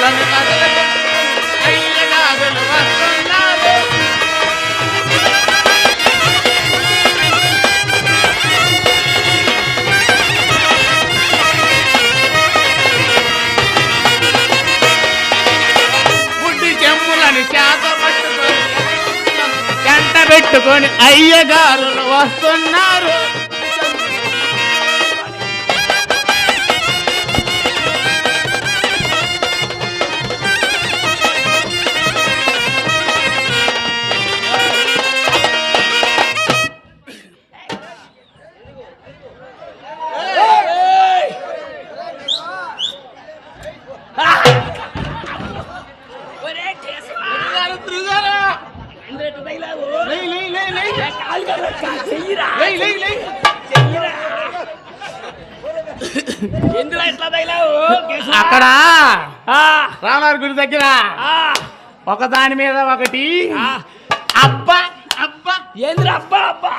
చెమ్ములను అయ్యగారులు వస్తున్నారు. బుడ్డి చెమ్ములను చేత పట్టుకొని చెంట పెట్టుకొని అయ్యగారులు వస్తున్నారు. అక్కడ రామారి గుడి దగ్గర ఒకదాని మీద ఒకటి అబ్బా అబ్బా ఏంద్రా అబ్బా అబ్బా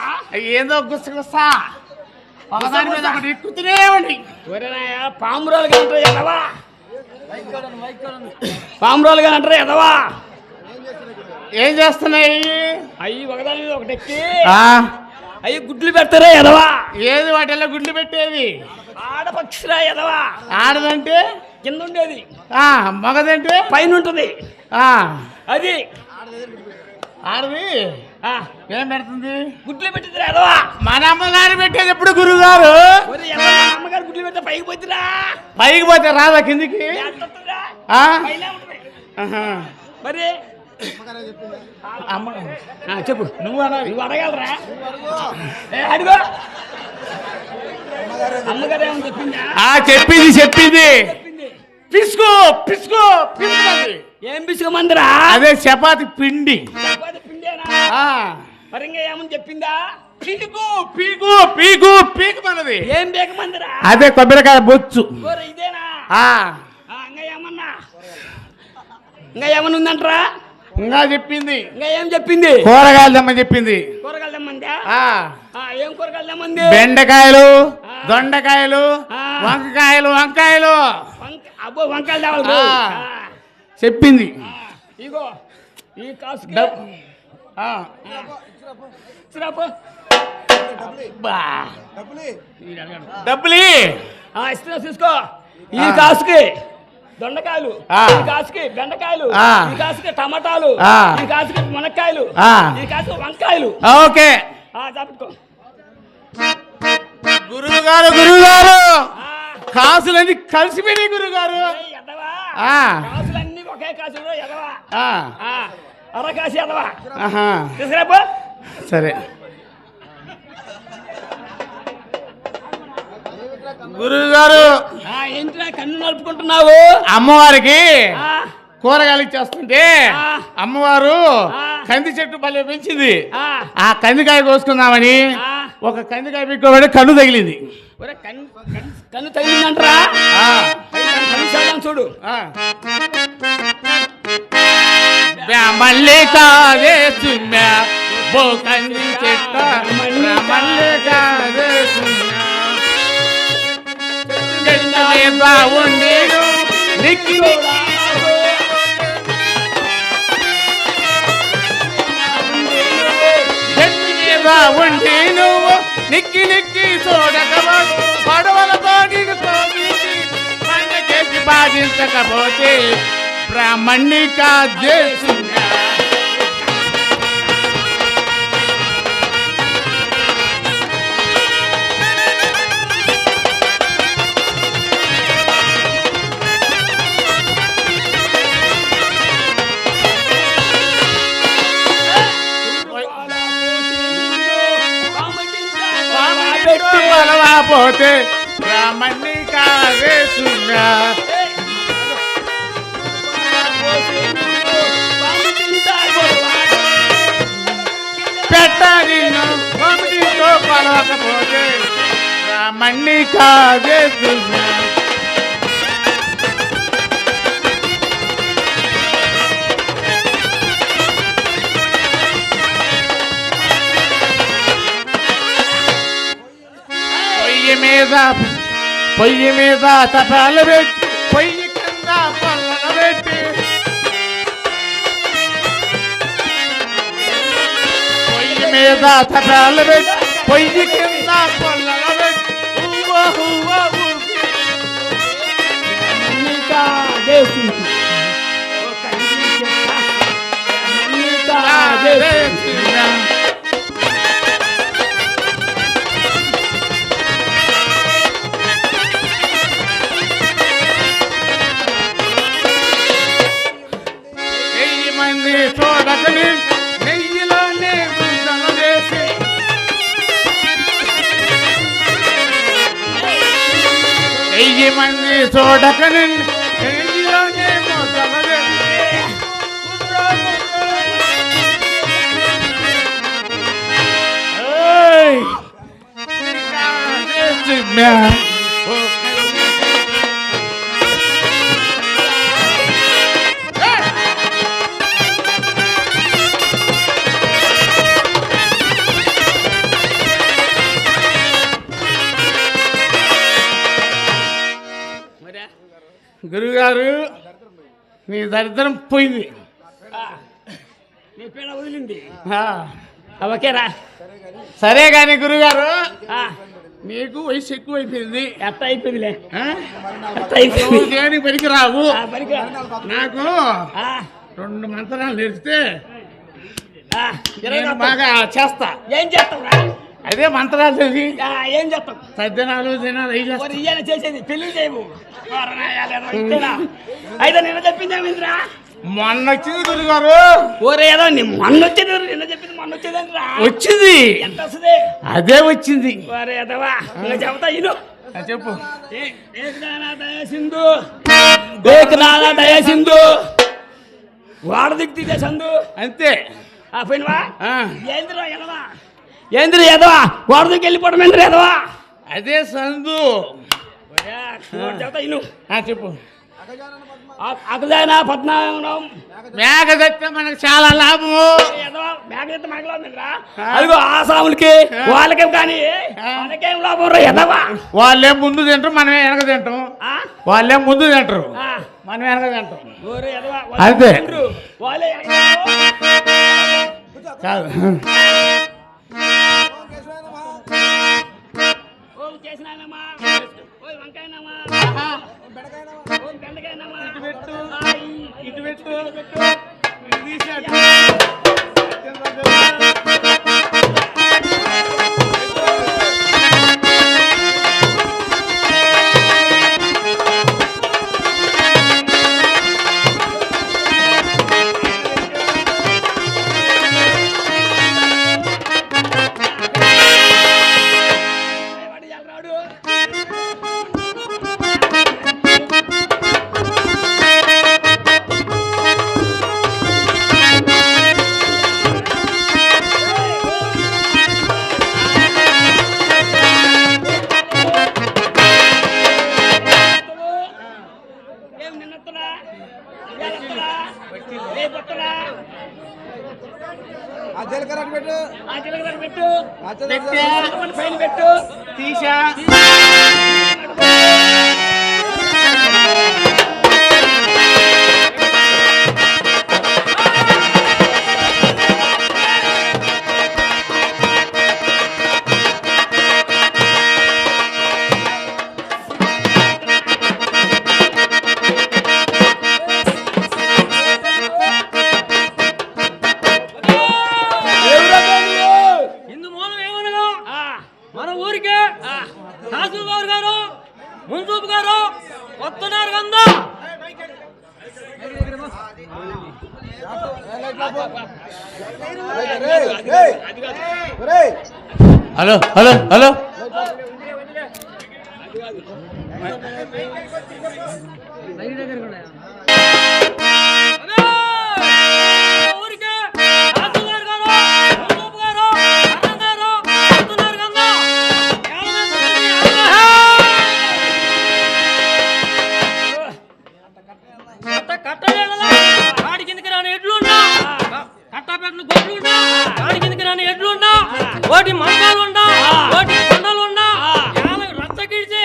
ఏందో గుసగుసా ఒకదాని మీద ఒకటి ఎక్కుతూనేవండి. పామురాలుగా అంటారు ఎదవా, పామురాలుగా అంటారు ఎదవా. ఏం చేస్తున్నాయి అయ్యి ఒకదాని మీద ఒకటి ఎక్కి అయ్యి గుడ్లు పెడతారా ఎదవా. ఏది వాటిల్లో గుడ్లు పెట్టేది? ఆడపక్షిరా ఎదవా. ఆడదంటే కింద ఉండేది, మగదంటే పైన ఉంటుంది. అది ఆడది ఏం పెడుతుంది? గుడ్లు పెట్టిందిరా ఎదవా. మన అమ్మగారు పెట్టేది ఎప్పుడు గురువుగారు? అమ్మగారు గుడ్లు పెడితే పైకి పోతురా. పైకి పోతే రాదా కిందికి? మరి చెప్పు నువ్వు అడగలరా? అడుగు. అమ్మగారు ఏమని చెప్పిందా? చెప్పింది చెప్పింది పిసుకో పిసుకో పిసుకున్నది. ఏం పిసుకోమందిరా? అదే చపాతి పిండి. చపాతి పిండేనా? మరి ఇంకా ఏమని చెప్పిందా? పీకు పీకు పీకు పీకుమన్నది. ఏం పీకమందిరా? అదే కొబ్బరికాయ బొచ్చు. ఇదేనా? ఇంకా ఏమన్నా ఉందంటరా? ఇంకా చెప్పింది. ఇంకా ఏం చెప్పింది? కూరగాయలు తెమ్మని చెప్పింది. కూరగాయలు తెమ్మందా? ఏం కూరగాయలు తెమ్మంది? బెండకాయలు, దొండకాయలు, వంకాయలు. వంకాయలు అబ్బో వంకాయలు తేవాలి చెప్పింది. ఇగో ఈ కాసు డబ్బులు ఇస్తున్నా చూసుకో. ఈ కాసుకి దొండకాయలు, ఈ కాసుకి బెండకాయలు, ఈ కాసుకి టమాటాలు, ఈ కాసుకి మునక్కాయలు, ఈ కాసుకి వంకాయలు. ఓకే చెప్పుకో. గురువుగారు గురువుగారు కాసులన్నీ కలిసిపోయినాయి గురువుగారు. కాసులన్నీ ఒకే కాసులు ఎదవా. అరకాసి ఎదవా. తీసుకురా. సరే గురువుగారు ఏంటినా కన్ను నలుపుకుంటున్నావు? అమ్మవారికి కూరగాయలు ఇచ్చేస్తుంటే అమ్మవారు కంది చెట్టు భలే పెంచింది. ఆ కందికాయ కోసుకుందామని ఒక కందికాయ పెట్టుకోబడి కన్ను తగిలింది. కన్ను తగిలిందంటరా? చూడు. మళ్ళీ కాదే సుమ్యా బో కంది చెట్ట మళ్ళీ కాదే బాగుండేడు నిక్కి బాగుండి నువ్వు నిక్కి నిక్కి చూడకపో పడవలతో పంట చేసి బాధించకపోతే బ్రాహ్మణ్ణి కాదేస్తున్నా. పోతే బ్రాహ్మణ్ణి కాదేస్తున్నా. పెట్టాలి పంపితో పలవకపోతే బ్రాహ్మణ్ణి కాదేస్తున్నా. పొయ్యి మీద తపాలు పెట్టి పొయ్యి కింద పళ్ళను పెట్టి మీద తటాలు పెట్టి పొయ్యి కింద పొల్లల పెట్టి ఊవా ఊవా ఊపి. మన్నికా దేశుంది ఒక ఇంటి చెక్క మన్నికా దేశుంది. చూడకని నెయ్యిలోనే బుద్ధన చేసి వెయ్యి మంది చూడకని నెయ్యిలోనే బుద్ధన చేసి గురుగారు నీ దరిద్రం పోయింది. నీ పీడ వదిలింది. ఆ, ఓకేరా. సరే కానీ గురుగారు ఆ, నీకు వయసు ఎక్కువైపోయింది. ఎట్ట అయిపోయిందిలే. ఆ? ఎట్ట అయిపోయింది. నువ్వు దేనికి పనికి రావు. ఆ, పనికి రా. నాకు ఆ, 2 మంత్రాలు నేర్పితే ఆ, నేను బాగా చేస్తా. ఏం చేస్తావురా? అదే మంత్రాలు చేసి ఏం చేస్తావు? సజ్జనాలు దినాలు అవి చేస్తా. మరి ఇయ్యాల చేసేది పెళ్లి చేయవు. అయితే నిన్న చెప్పింది ఏమిందిరా? మొన్న వచ్చింది గురుగారు. ఓరే ఏదో మొన్న వచ్చేది. నిన్న చెప్పింది మొన్న వచ్చేదంటరా. వచ్చింది. ఎంత వస్తుంది? అదే వచ్చింది. ఓరే ఎదవా ఇంకా చెబుతా ఇను. చెప్పు. దయసింధు దయసింధు వాడ దిక్కు సందు అంతే. పోయినవా? ఆ. ఏంద్రా ఎదవా? ఏంద్రి ఎదవా? వాడ దిక్కు వెళ్ళిపోవడం ఏంద్ర ఎదవా? అదే సందు. చెబుతా ఇను. చెప్పు. అకదైనా పద్నాగం మేక తెస్తే మనకు చాలా లాభము. మేకైతే మనకి లాభం. అదిగో ఆసాములకి వాళ్ళకేం కానీ మనకేం లాభం రా ఎదవా. వాళ్ళేం ముందు తింటారు, మనమే వెనక తింటాం. వాళ్ళేం ముందు తింటారు, మనం వెనక తింటాం. అంతే కాదు. ఇటు పెట్టు. పెట్టు తీసా. మన ఊరికే తహసీల్దార్ గారు మున్సూబ్ గారు వస్తున్నారు కదా. హలో హలో హలో ఊరికే తహసీల్దార్ గారు మున్సూబ్ గారు అన్న గారు వస్తున్నారు కదా. కట్టలేదా వాడి కిందకి రాని ఎడ్లున్నా, కట్టపెట్టిన గొడ్లున్నా, వాడి కిందకి రాని ఎడ్లున్నా, వాటి మంచాలున్నా, వాటి కొండలున్నా, రచ్చకిడిచి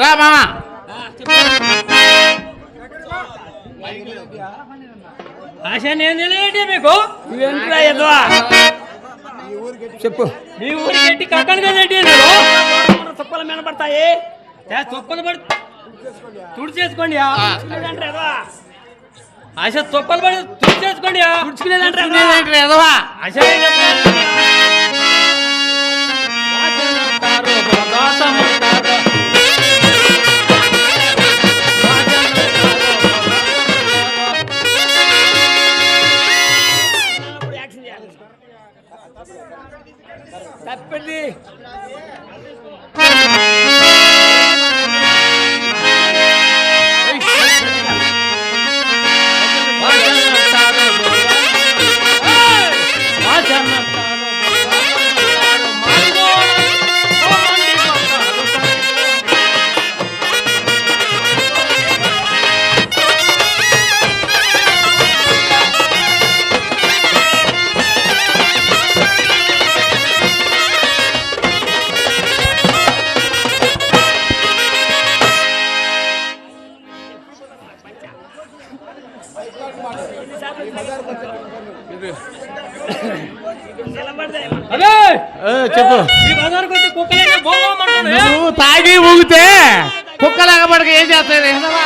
రా మామా. ఆశ నేను తెలియటి మీకు నువ్వేంట్రా ఎదవా చెప్పు. మీ ఊరికి ఎట్టి కక్కను కదేంటి చుక్కలు మెనపడతాయి. తుప్పలు పడి తుడి చేసుకోండి ఎదవా ఆశ తుప్పలు పడి తుడి చేసుకోండి తుడుచుకునేదంటే ఎదవా. ఆశ యాక్షన్ చేయాలి. తప్పండి. అదే చెప్పు. ఈ బజార్కి వచ్చి కుక్కలే పోమంటాను నువ్వు తాగి ఊగితే కుక్కలాగా పడక ఏం చేస్తాయి ఎదవా.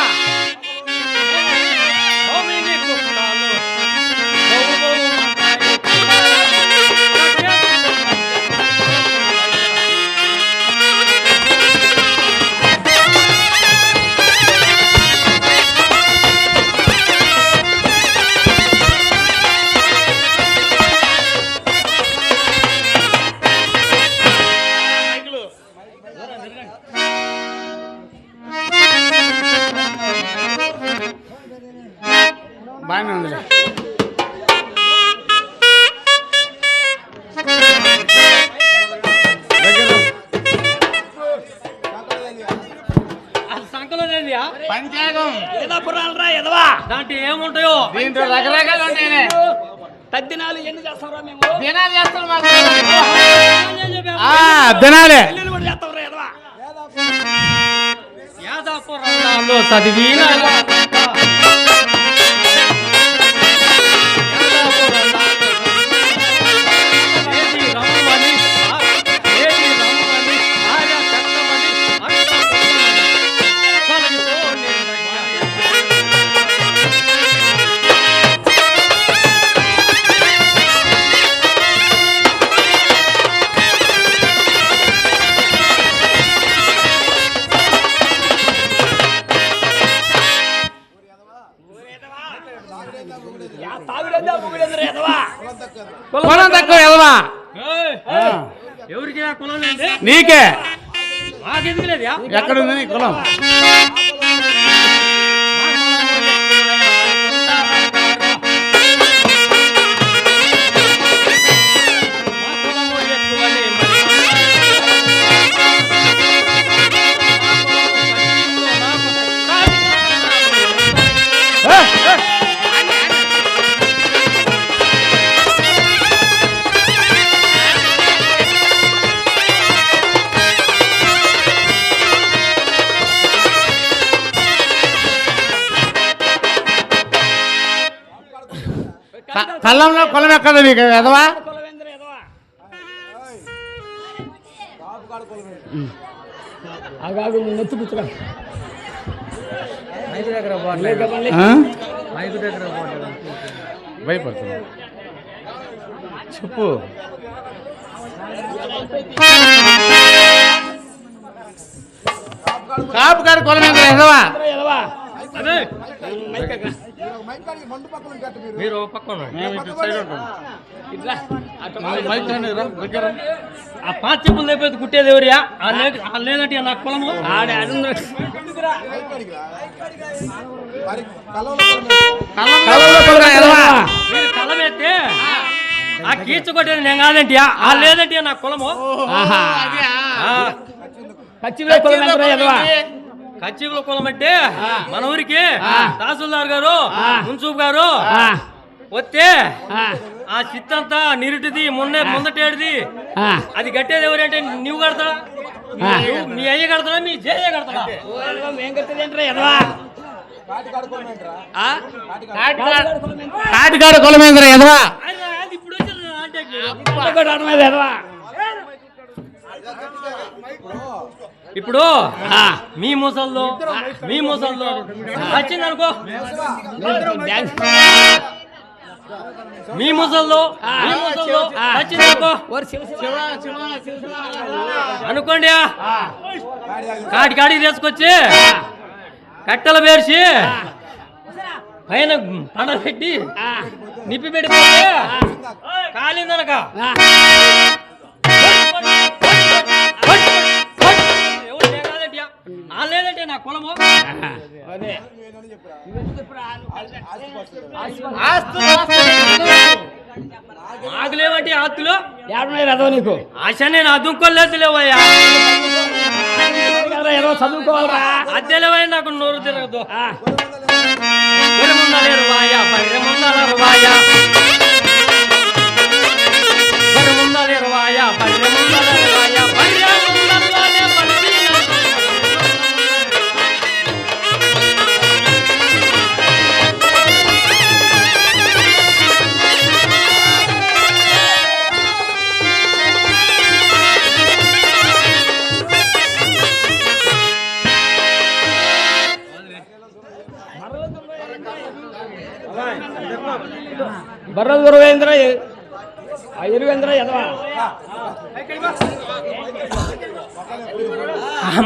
బాగానే ఉందిలే. సంకలో పంచాంగం ఏదో పురాణరా ఎదవా. దాంట్లో ఏముంటాయో దీంట్లో రకరకాలు ఉంటాయి. తద్దినాలు ఎన్ని చేస్తారా మేము? దినాలు చేస్తాం మాకు. దినాలే పెళ్ళిళ్ళు కూడా చేస్తారా ఎదవా? యాదాపురంలో చదివిన పొలం తక్కువ ఎదవా. ఎవరికి కులం లేదు నీకే మాకెందుకు లేదు ఎక్కడుంది నీ కులం? కళ్ళంలో కులం ఎక్కడ నీకు ఎదవా? నెత్తి పుచ్చురా. భయపడుతున్నా చెప్పు. కాపు కాడు కులం ఎదవా. అదే మీరు పక్కన ఆ పాత చెప్పులు లేకపోతే కుట్టేది ఎవరియా? లేదంటే నా కులము ఆడే మీరు కలమెత్తే ఆ కీచు కొట్టేది నేను కాదంటే ఆ లేదంటే నా కులము. కచ్చివుల కులం అంటే మన ఊరికి తహసీల్దార్ గారు, మున్సూబ్ గారు, వస్తే ఆ, ఆ చిత్తంతా నిరుటిది ముందటేడిది ఆ. అది కట్టేది ఎవరంటే నువ్వు కడతాడా మీ అయ్య కడతాడా మీ జయ కడతాడా ఓ ఎదవా, మేం కట్టేది ఏంట్రా ఎదవా? ఆ? కాటికాడ కులమేంద్ర ఎదవా అది ఇప్పుడు వచ్చింది నా అంటేకి. ఇంకొకటి అర్థమైంది ఎదవా? ఇప్పుడు ఆ. మీ ముసల్లో వచ్చిందనుకో డాన్స్. మీ ముసల్లో వచ్చిందనుకో ఓరి శివ శివ. అనుకోండి కాడికి తీసుకొచ్చి కట్టెలు పేర్చి పైన పండ పెట్టి ఆ, నిప్పి పెడిపోతే కాలిందనక ఆ. లేదంటే నా కులము అదే. మాకు లేవంటే ఆస్తులు ఏడున్నాయి ఎదవ నీకు? ఆశ నేను అదుకోలేదు లేవయ్యా ఎదవ చదువుకోవాలరా? అద్దె లేవయ్య నాకు నోరు తిరగదు ఆ. బర్రెముందలేరు వాయా బర్రెముందలేరు వాయా బర్రెముందలేరు వాయా బర్రెముందలేరు వాయా బర్రెముందలనే పలికిన బర్రెల గురవేంద్ర ఎరువేంద్ర ఎదవా?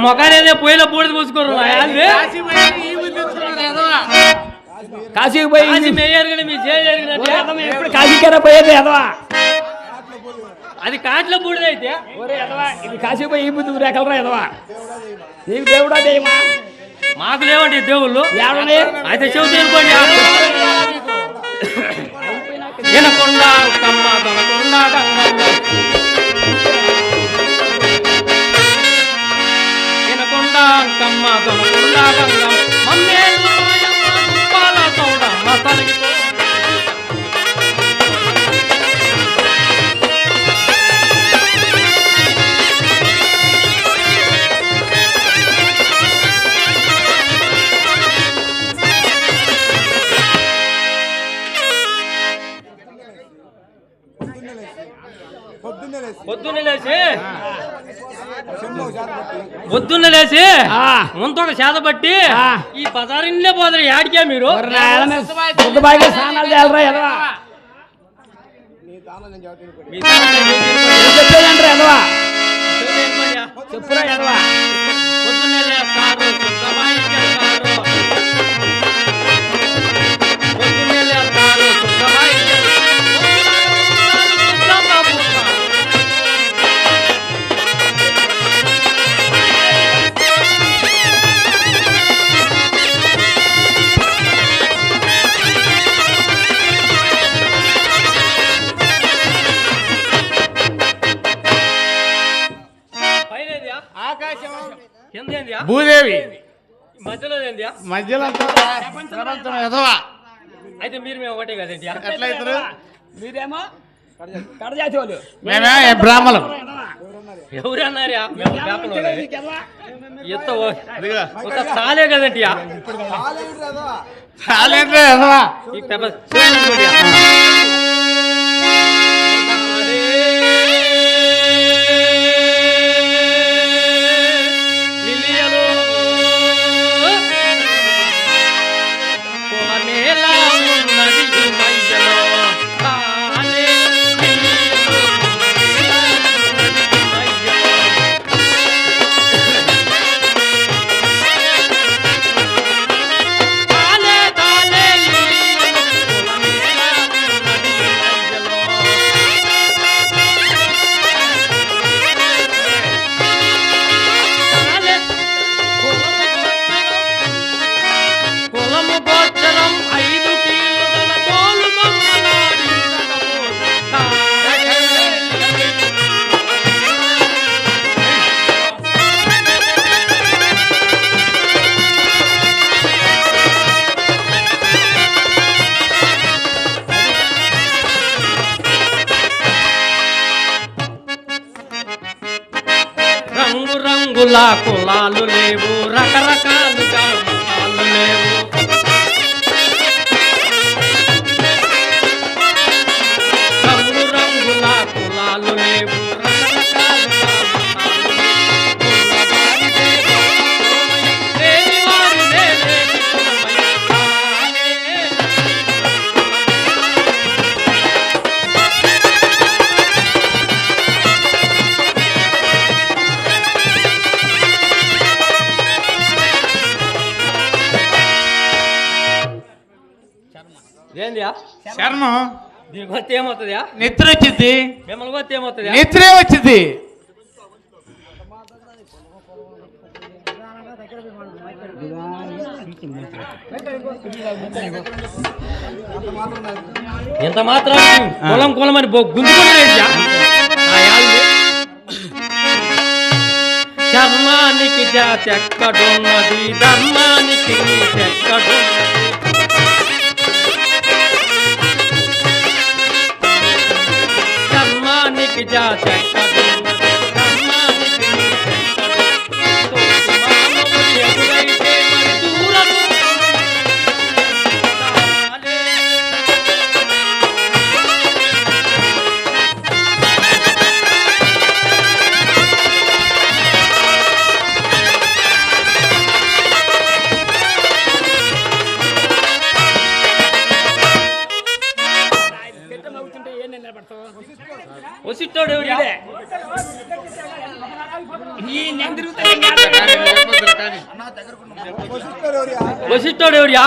మొగానేదే పొయ్యిలో బూడిద పూసుకోరు కాశీకి పోయి కాశీ మేయర్ మీ చేయగలిగినట్టే ఎప్పుడు కాశీకేనా పోయేది ఎదవా? అది కాట్లో బూడిద అయితే ఒరే ఎదవా, ఇది కాశీకి పోయి ఈ బుద్ధి రేకలరా ఎదవా? నీకు దేవుడా దేయమా? మాకు లేవండి దేవుళ్ళు ఏడున్నాయి? అయితే చెబుతూ అనుకోండి వినకొండ కమ్మ దొనకొండ గంగమ్మ వినకొండ కమ్మ దొనకొండ గంగమ్మ మమ్మేలు మాయమ్మ తుప్పాల చౌడమ్మ తలగిపో పొద్దున్న లేచి ఆ. ముంతొక చేత పట్టి ఆ. ఈ బజారిన్లే పోతారు యాడికే మీరు ఒరే నాయన మీద శుద్ధ బాగా స్నానాలు చేయాలరా ఎదవా? మీ తాత ఏం ఏం చెప్పేదంటారా ఎదవా? చెప్పాడు? చెప్పురా ఎదవా? పొద్దున్నే లేస్తారు శుద్ధమాయికి వెళ్తారు. పొద్దున్నే లేస్తారు శుద్ధమాయికి వెళ్తారు. శుద్ధమా పుట్టారు. పైనేందియా? కిందేందియా? భూదేవి మధ్యలో ఏందియా? మధ్యలో ప్రపంచం ఎదవా అయితే మీరు మేము ఒకటే కదండి ఎట్లయితారు? మీరేమో కడజాతి వాళ్ళు. మేమే బ్రాహ్మణులం. ఎవరన్నారా మేము పేపర్లో ఎదవా? ఎత్త ఒక చాలే కదండి చాలేంటే ఎదవా ఈ పేపర్ చూడండి. లిలియలు పొలమేలా ఉన్నది ఈ మధ్యలో కాలే లిలియలు ఉన్నది ఈ మధ్యలో. తాలే తాలే లిలియలు పొలమేలా ఉన్నది రంగుల కులాలు లేవు, రకరకాలుగా మతాలు లేవు. రంగు రంగుల కులాలు లేవు, రకరకాలుగా మతాలు లేవు. ఉన్నవారిదే కులమయ, లేనివారిదే లేని కులమయ. ఏందియా శరణం దీనికి వస్తే ఏమవుతుందా? నిద్ర వచ్చింది, మిమ్మల్ని వస్తే ఏమవుతుందా? నిద్రే వచ్చింది. ఎంత మాత్రం కులం కులం అని గుంజుకుంటారేంటా? చర్మానికి జాతి ఎక్కడున్నది, ధర్మానికి నీతి ఎక్కడున్నది. చర్మానికి జాతి ఎక్కడున్నది, ధర్మానికి నీతి ఎక్కడున్నది. తోటి మానవుడు ఎదురైతే మరి దూరము వసిట్టోడు ఎవడు? వసిట్టోడు ఎవడియా?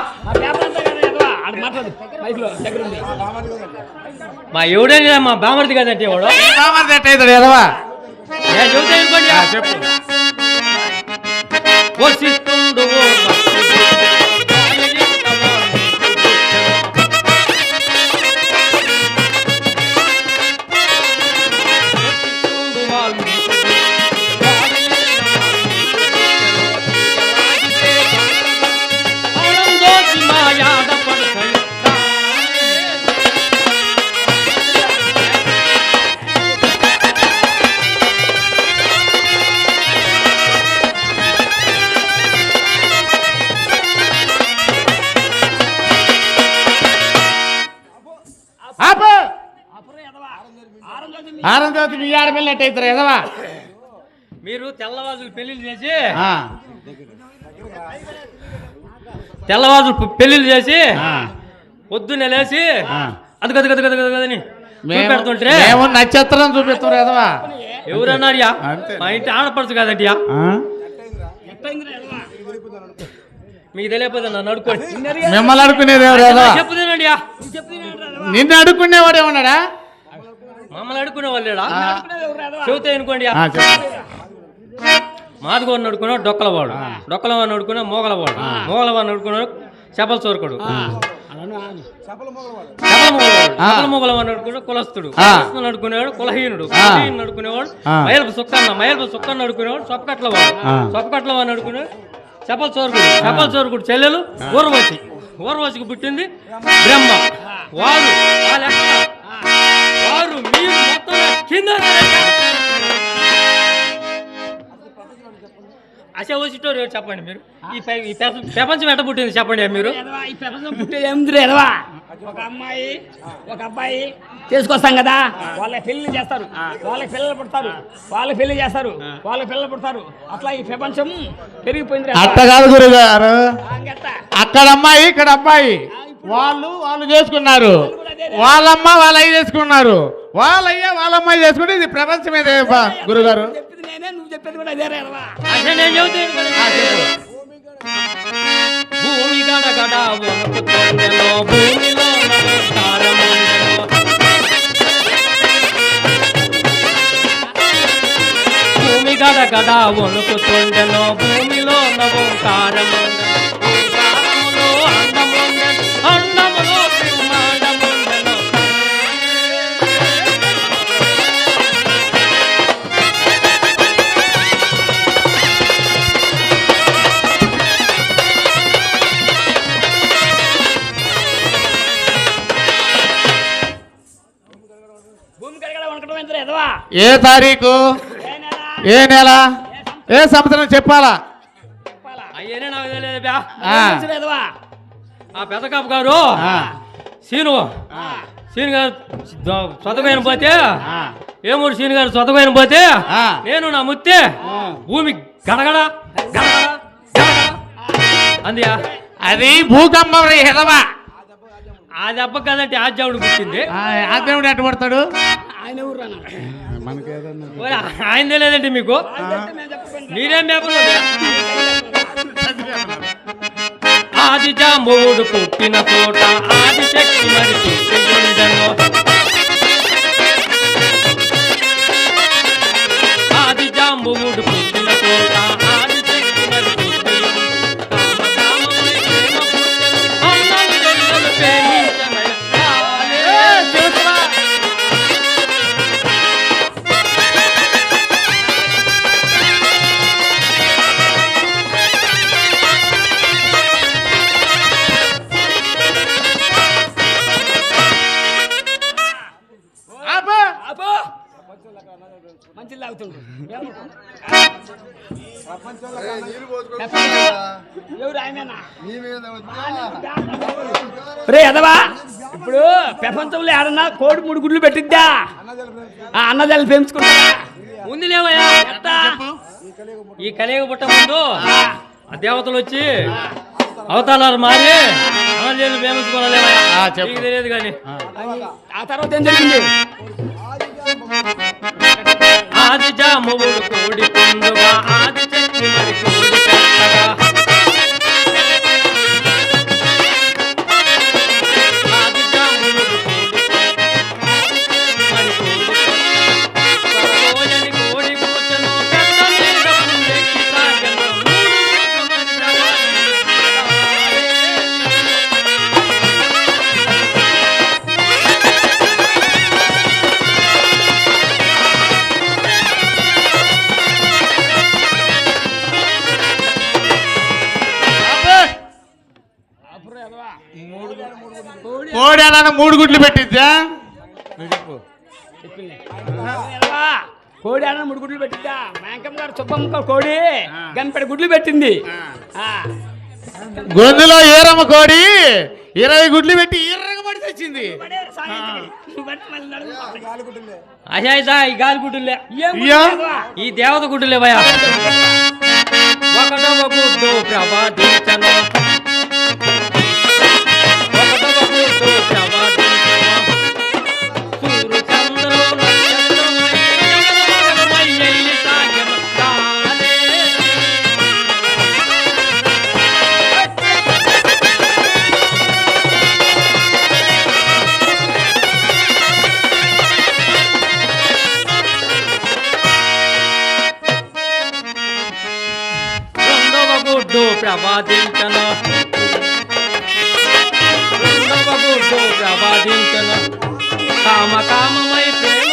మా ఎవడైనా మా బామర్ది కదంటే వాడు ఎదవా నేను చెబుతా అనుకోండి. చెప్పు. వసిస్తుండు ఆరంజోతి మీ ఆడపిల్లట్టు అవుతారు ఎదవా. మీరు తెల్లవాజులు పెళ్లిళ్ళు చేసి పెళ్లిళ్ళు చేసి పొద్దున్నే లేచి అది గది గది గది గది గదని పెడుతుంటే మేము నక్షత్రం చూపిస్తారు ఎదవా. ఎవరన్నారియా? మా ఇంటి ఆడపడుచు కాదంటియా. మీకు తెలియకపోతే నన్ను అడుక్కోండి. మిమ్మల్ని అడుక్కునేది ఎవరు ఎదవా? చెప్పుదేనండియా. నిన్ను అడుక్కునేవాడు ఏమన్నాడా? మమ్మల్ని అడుక్కునే వాళ్ళేడా? చెబుతాయి అనుకోండి. మాదిగోడిని అడుక్కున్నాడు డొక్కలవాడు, డొక్కలవాడిని అడుక్కున్నా మోగలవాడు, మోగలవాడిని అడుక్కున్నాడు చేపల చోరకుడు, చేపల మొగలవాడిని అడుక్కున్నాడు కులస్తుడు, కులస్తుని అడుక్కునేవాడు కులహీనుడు, కులహీనుడు అడుక్కునేవాడు మైలపు సుక్కన్న, మైలపు సుక్కన్న అడుక్కునేవాడు సొప్పకట్లవాడు, సొప్పకట్లవాడిని అడుక్కునేవాడు చేపల చోరకుడు, చేపల చోరకుడు చెల్లెలు ఊర్వశి, ఊర్వశికి పుట్టింది బ్రహ్మ. వారు వారు మీరు మొత్తం కింద అసే వచ్చిటోరు చెప్పండి. మీరు ఈ ప్రపంచం ఎట్ట పుట్టింది చెప్పండి. మీరు ఈ ప్రపంచం పుట్టేది ఏముంది ఎదవా? ఒక అమ్మాయి ఒక అబ్బాయి తీసుకొస్తాం కదా, వాళ్ళకి పెళ్లి చేస్తారు, వాళ్ళకి పిల్లలు పుడతారు, వాళ్ళకి పెళ్లి చేస్తారు, వాళ్ళకి పిల్లలు పుడతారు. అట్లా ఈ ప్రపంచం పెరిగిపోయింది. అట్ట కాదు గురుగారు, అక్కడ అమ్మాయి ఇక్కడ అబ్బాయి వాళ్ళు చేసుకున్నారు, వాళ్ళమ్మ వాళ్ళ అయ్యి చేసుకున్నారు, వాళ్ళయ్య వాళ్ళ అమ్మాయి చేసుకుంటే ఇది ప్రపంచం ఏదే గురుగారు. నువ్వు చెప్పేది కూడా అదే ఎదవా. భూమి గడగడ వణుకుతోండెనో, భూమిలో నమస్కారముండెనో, భూమి గడగడ వణుకుతోండెనో, భూమిలో నమస్కారముండెనో, ఓంకారములో అండముండెనో, అండములో బ్రహ్మాండముండెనో. భూమి కడగడ వణకడం ఎంత ఎదవా? ఏ తారీఖు, ఏ నెల, ఏ సంవత్సరం చెప్పాలా? అయ్యేనే నాకు తెలియదు బ్యా. ఎదవా ఆ పెద్ద కాపు గారు సీను గారు చదువుకైన పోతే ఏమూరు సీను గారు చదువుకైన పోతే నేను నా ముత్తే భూమి గడగడ గడగడ అందియా. అది భూకంపం రే ఎదవా. ఆ దెబ్బ కదంటే ఆ దేవుడు పుట్టింది. ఆ దేవుడు ఎట్ట పడతాడు? ఆయన ఊరు ఆయన తెలియదండి మీకు? మీరేం పేపర్ ఆది జాంబువుడు పుట్టిన చోట ఆది శక్తి మరి పుట్టిండెను. ఆది జాంబువుడు పుట్టిన చోట ఆది శక్తి మరి పుట్టిండెను. మంచి లాగుతుండ్రు రే ఎదవా. ఇప్పుడు ప్రపంచంలో ఏడన్నా కోడి 3 గుడ్లు పెట్టిద్దా? అన్నదాలు పెంచుకుంటా ఉంది లేవయ్యా. ఈ కలియుగ పుట్ట ముందు ఆ దేవతలు వచ్చి అవతారాలు మారి అన్నదేవులు ప్రేమించుకోలేవయ్యా. తెలియదు కానీ ఆ తర్వాత ఏం జరిగింది? ఆది జాంబువుడు కోడి పండుగ ఆది శక్తి మరి కోడి పెట్టగా ఆది జాంబువుడు కోడి మరి కోడి కోడి కూర్చను పెద్ద మీద పుండెక్కి సాగను కోడి అలా 3 గుడ్లు పెట్టిద్దా? కోడి అన్న 3 గుడ్లు పెట్టిద్దా? మేకమ్మ గారు సుబ్బమ్మ కోడి గంపెడ గుడ్లు పెట్టింది. గొంతులో ఏరమ్మ కోడి 20 గుడ్లు పెట్టి ఎర్రగబడి తెచ్చింది. అజాయిదా ఈ గాలి గుడ్డులే ఈ దేవత గుడ్డులే భయ. ఒకటవ గుడ్డు ప్రవాదించను ప్రవాదించను ప్రవాదించను కామ కామమై ప్రేమ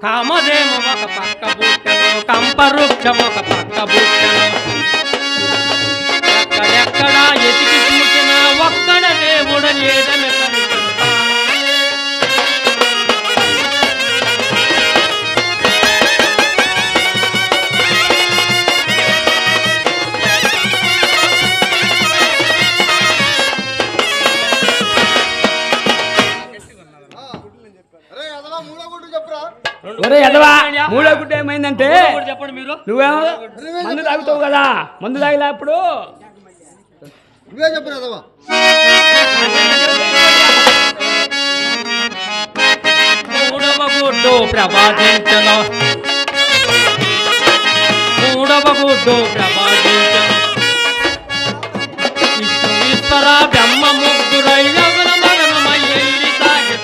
కామదేమ ఒక పక్క బుట్టను కంపవృక్షం ఒక పక్క బుట్టను ఎక్కడెక్కడా ఎతికి చూసిన ఒక్కడ దేవుడని ఏదమే పలికిందా. ఒరే ఎదవా, 3వ గుడ్డ ఏమైందంటే చెప్పండి మీరు. నువ్వేమో మందు తాగుతావు కదా, మందు తాగినప్పుడు నువ్వే చెప్పు ఎదవా. మూడవ గుడ్డు ప్రవాదించను ఈశ్వరా బ్రహ్మ ముగ్గురయ్య మగనమయ్యి సాగి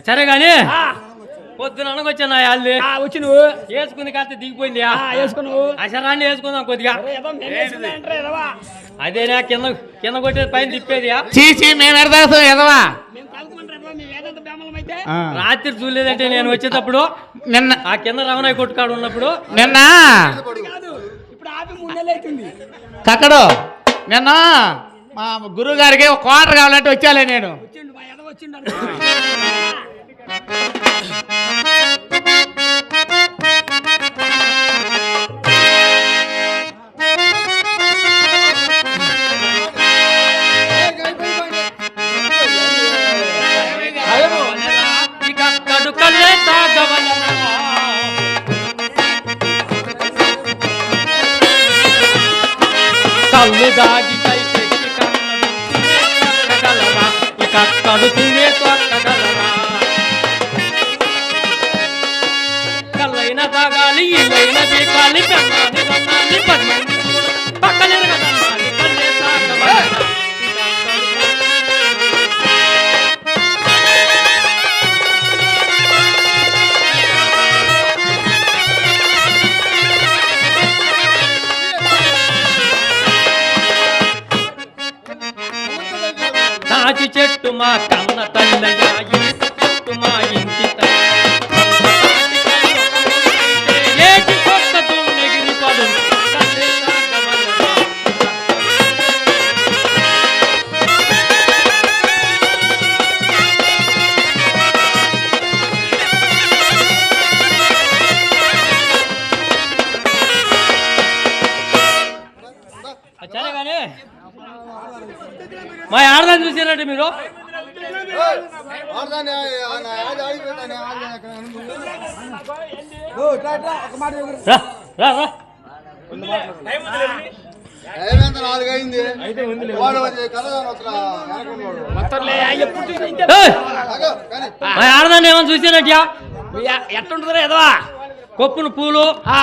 సరే గాని పొద్దున అనకొచ్చా నా యాళ్ళు వచ్చి నువ్వు వేసుకుంది కాస్త దిగిపోయింది. వేసుకుని అసరాన్ని వేసుకుందాం కొద్దిగా. అదేనా కింద కొట్టేది పైన తిప్పేది. చీచి మేము ఎడదాస్తాం ఎదవా. మేము వేదాంత బ్రాహ్మణులం అయితే ఆ. రాత్రి చూడలేదంటే నేను వచ్చేటప్పుడు నిన్న ఆ కింద రమణయ్య కొట్టుకాడు ఉన్నప్పుడు నిన్న కాదు ఇప్పుడు ఆపి 3 నెలలు అవుతుంది. కక్కడు నిన్న మా గురువు గారికి ఒక క్వార్టర్ కావాలంటే వచ్చాలే నేను. వచ్చిండు మా ఎద వచ్చిండు ఇక కడుకలే తాగవలెనా. కళ్ళు దాగి కైపెట్టి కన్నగలరా ఇక కడుతునే తొక్కగలరా. కళ్ళైన తాగాలి ఇల్లైన బీకాలి పెన్నాలి రన్నాలి పన్నాలి పక్కనెరగదన్నాలి కళ్ళే తాగవలెనా. తాచి చెట్టు మా కన్న తల్లయ్య ఈత చెట్టు మా ఇంటి ఏటి కొట్టదు నెగిరి పడు కళ్ళే తాగవలెనా. సరే కానీ మా ఆడదాన్ని చూసారంటే మీరు ఆడదాన్ని ఆడిపోతాను రా రా రా ఏమైంది 4 అయింది వాడు కలదాను మొత్తంలే ఎప్పుడు ఏయ్! అగో కానీ మా ఆడదాన్ని ఏమని చూసానట్యా ఎట్టుంటుందిరా ఎదవా కొప్పును పూలు ఆ,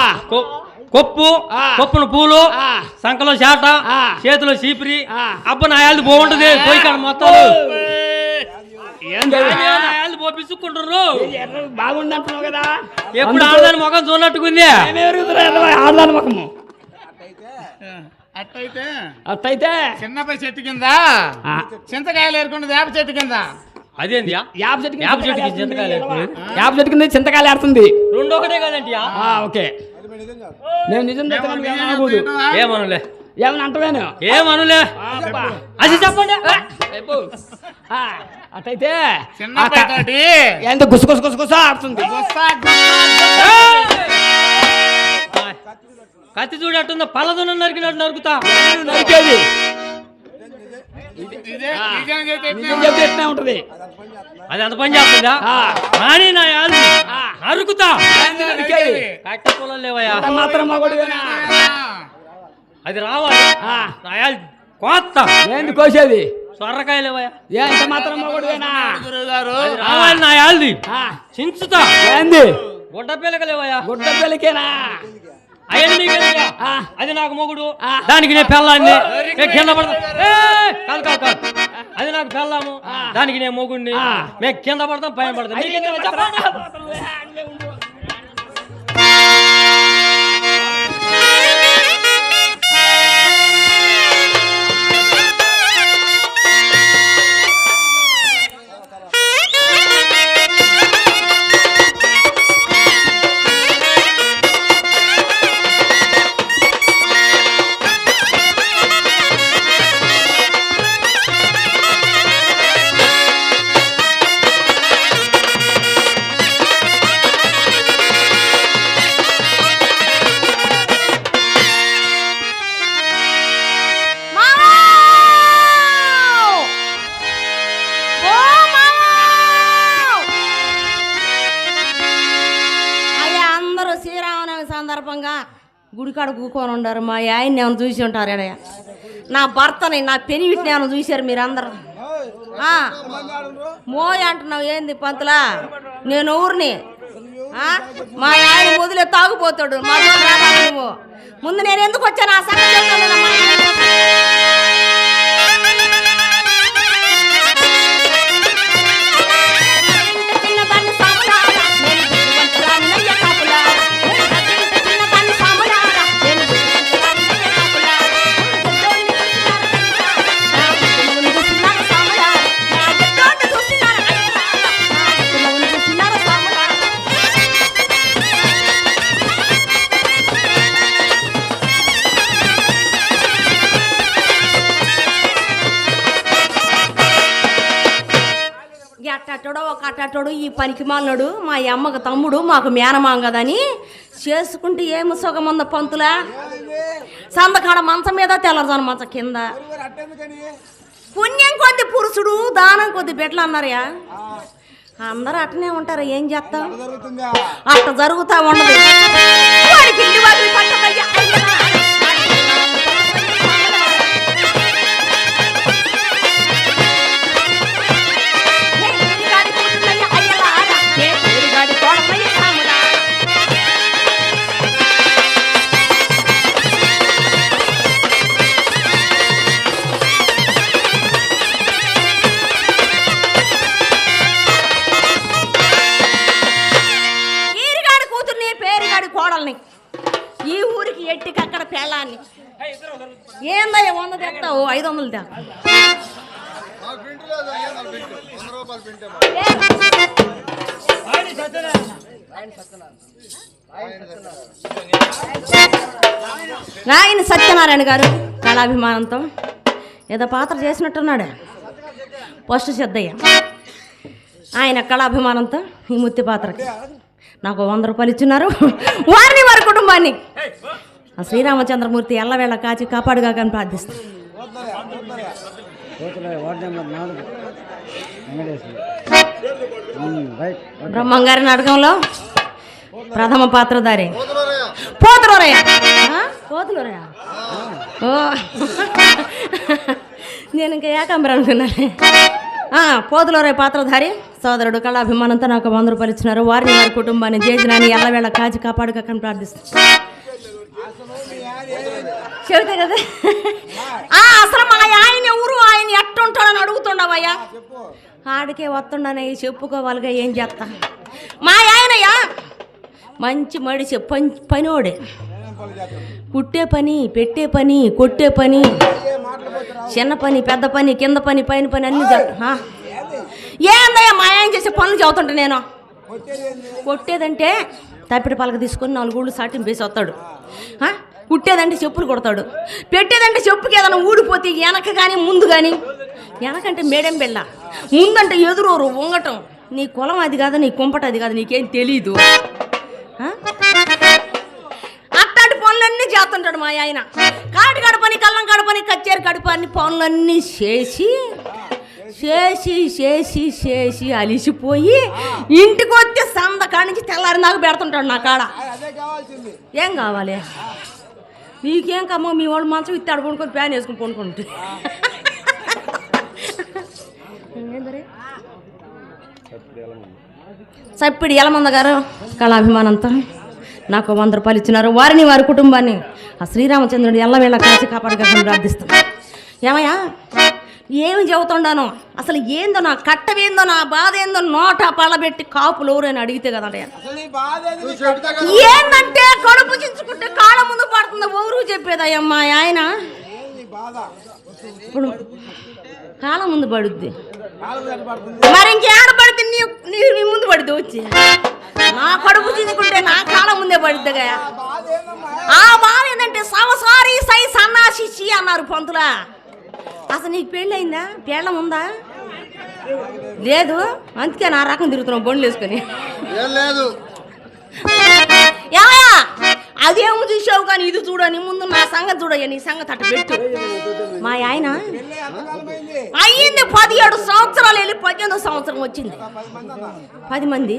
కొప్పు ఆ. కొప్పును పూలు ఆ. సంకలో చాట ఆ. చేతిలో చీపిరి ఆ. అబ్బ నా యాళ్ళది బాగుంటది పోయి కాడ మొత్తం ఏంది యాళ్ళది పో పిసుక్కుంటారు ఎర్ర బాగుంది అంటున్నావు కదా ఎప్పుడు ఆడదాని ముఖం చూడట్టుకుంది ఏమెరుగుతురా ఎదవా ఆడదాని ముఖము అట్టయితే అట్టయితే చిన్నపై చెట్టు కింద ఆ, చింతకాయలు ఏరుకుంటే వేప చెట్టు కింద. అదేంది యాప చెట్టు కింద యాప చెట్టుకి చింతకాయలు చింతకాయలు ఏరుతుంది. ఏరుతుంది. యాప చెట్టు కింద చింతకాయలు ఏరుతుంది. రెండు ఒకటే కదండి ఓకే నేను నిజం చెప్తాను నువ్వు ఏమన్నా అనకూడదు. ఏమనులే ఏమని అంటవేను ఏమనులే అబ్బా. అది చెప్పండి చెప్పు. ఆ, అట్టయితే చిన్నపై తోటి ఎంత గుసగుస ఆడుతుంది గుస్తా గుస్తా కత్తి చూడట్టుందా పలదను నరికినట్టు నరుకుతా నరికేది ఇదే నిజం చెప్తే నిజం చెప్తే ఎట్నే ఉంటది అది అంత పని చేస్తుందా ఆ. కానీ నా యాళ్ళు ఆ. నరుకుతా నరికేది కట్టె పొలం లేవయ్యా అంత మాత్రం మగొడువేనా అది రావాలి ఆ. నా యాళ్ళు కోత్త ఏంది కోసేది సొర్రకాయ లేవయ్యా ఏ ఇంత మాత్రం మగొడువేనా గురువు గారు అది రావాలి నా యాళ్ళది ఆ, చించుతా ఏంది గుడ్డ పిల్లక లేవయ్యా గుడ్డ పెళ్ళికేనా అయ్యని నీకెందుకురా? ఆ. అది నాకు మొగుడు ఆ. దానికి నేను పెళ్ళాన్ని కింద పడతా కాదు కాదు కాదు అది నాకు పెళ్ళాము ఆ. దానికి నేను మొగుడిని ఆ. మేము కింద పడతాం పైన పడతాం నీకెందుకు చెప్పండి? సందర్భంగా గుడికాడ కూకొని ఉండారు. మా ఆయన్ని ఏమైనా చూసి ఉంటారు ఎడయ నా భర్తని నా పెనివిటిని ఏమైనా చూశారు మీరందరూ. మోయ్ అంటున్నావు ఏంది పంతులా? నేను ఊరిని మా ఆయన వదిలే తాగుపోతాడు. మా నువ్వు ముందు నేను ఎందుకు వచ్చాను ఆ సంగతి అట్టోడు ఈ పనికి మాలినాడు మా అమ్మకు తమ్ముడు మాకు మేనమాం కదని చేసుకుంటే ఏమి సుఖముంద పంతులా సందకాడ మంచం మీద తెల్లజాను మంచం కింద పుణ్యం కొద్ది పురుషుడు దానం కొద్ది బిడ్డలు అన్నారయా అందరూ అట్టనే ఉంటారు ఏం చేస్తాం అట్ట జరుగుతా ఉండదు వాడికి ఇంటి వాకిలి పట్టదయ్యా. ఈ ఊరికి ఎట్టికి అక్కడ పెళ్ళాన్ని ఏందయ్యా 100 తెస్తావు 500 దా ఆయన సత్యనారాయణ గారు కళాభిమానంతో ఏదో పాత్ర చేసినట్టున్నాడు ఫస్ట్ సిద్ధయ్య ఆయన కళాభిమానంతో ఈ ముత్తి పాత్రకి నాకు 100 రూపాయలు ఇచ్చినారు వారిని వారి కుటుంబాన్ని ఆ శ్రీరామచంద్రమూర్తి ఎల్లవేళ కాచి కాపాడుగా కానీ ప్రార్థిస్తాను. బ్రహ్మంగారి నాటకంలో ప్రథమ పాత్రధారి పోతులూరయ్య. పోతులూరయ్య ఓ నేను ఇంకా ఏకాంబరం అనుకున్నాను. పోతులూరయ్య పాత్రధారి సోదరుడు కళాభిమానంతో నాకు 100 రూపాయలు ఇచ్చినారు వారిని వారి కుటుంబాన్ని జేజనాన్ని ఎల్లవేళ కాచి కాపాడుకని ప్రార్థిస్తాను. చెబుతా కదా అసలు మా ఆయన ఊరు ఆయన ఎట్టుంటాడని అడుగుతుండవయ్యా ఆడికే వస్తుండని చెప్పుకోవాలిగా ఏం చేస్తా. మా ఆయనయ్యా మంచి మడిచి పనివాడే పుట్టే పని పెట్టే పని కొట్టే పని చిన్న పని పెద్ద పని కింద పని పైన పని అన్ని ఏందయ్యా మా ఆయన చేసే పనులు చదువుతుంటా నేను కొట్టేదంటే తప్పిడి పలక తీసుకొని 4 ఊళ్ళు సాటింపు వేసి వస్తాడు. కుట్టేదంటే చెప్పులు కొడతాడు. పెట్టేదంటే చెప్పుకి ఏదైనా ఊడిపోతే వెనక కానీ ముందు కానీ వెనకంటే మేడం బిళ్ళ ముందంటే ఎదురోరు వంగటం నీ కులం అది కాదు నీ కుంపట అది కాదు నీకేం తెలీదు. అట్లాంటి పనులన్నీ చేస్తుంటాడు మా ఆయన. కాటికాడ పని కల్లం కాడ పని కచ్చేరి కడుపు అన్ని పనులన్నీ చేసి చేసి చేసి చేసి అలిసిపోయి ఇంటికి వచ్చి సంద కాడి నుంచి తెల్లారి నాకు పెడుతుంటాడు నా కాడ. ఏం కావాలి నీకేం కమ్మో మీ వాడు మంచం ఇత్తాడు పడుకొని ప్యాన్ వేసుకుని పడుకుంటే చప్పిడి ఎలమంద గారు కళాభిమానంతో నాకు 100 రూపాయలు ఇచ్చినారు వారిని వారి కుటుంబాన్ని ఆ శ్రీరామచంద్రుడు ఎల్లవేళ కాచి కాపాడుగా ప్రార్థిస్తాను. ఏమయ్యా ఏమి చెబుతుండాను అసలు ఏందో నా కట్టవేందో నా బాధ ఏందో నోట పళ్ళబెట్టి కాపులు ఎవరైనా అడిగితే కదండి ఏందంటే కడుపు చించుకుంటే కాళ్ళ ముందు పడుతుంది ఎవరు చెప్పేదయ్యమ్మా ఆయన ఇప్పుడు కాళ్ళ ముందు పడుద్ది మరి ఇంకేడ పడితే నీ ముందు పడుద్ది వచ్చి నా కడుపు చించుకుంటే నా కాళ్ళ ముందే పడుద్దిగా. ఆ బాధ ఏంటంటే సంవసారి సై సన్నాసి అన్నారు పంతులా. అసలు నీకు పెళ్ళి అయిందా పెళ్ళం ఉందా లేదు అందుకే నా రకం తిరుగుతున్నావు బండ్లు వేసుకొని ఏమయ్యా అదేమో చూసావు కానీ ఇది చూడని ముందు నా సంగతి చూడయ్యా నీ సంగతి అట్ట పెట్టు. మా ఆయన అయ్యింది 17 సంవత్సరాలు వెళ్ళి 18వ సంవత్సరం వచ్చింది 10 మంది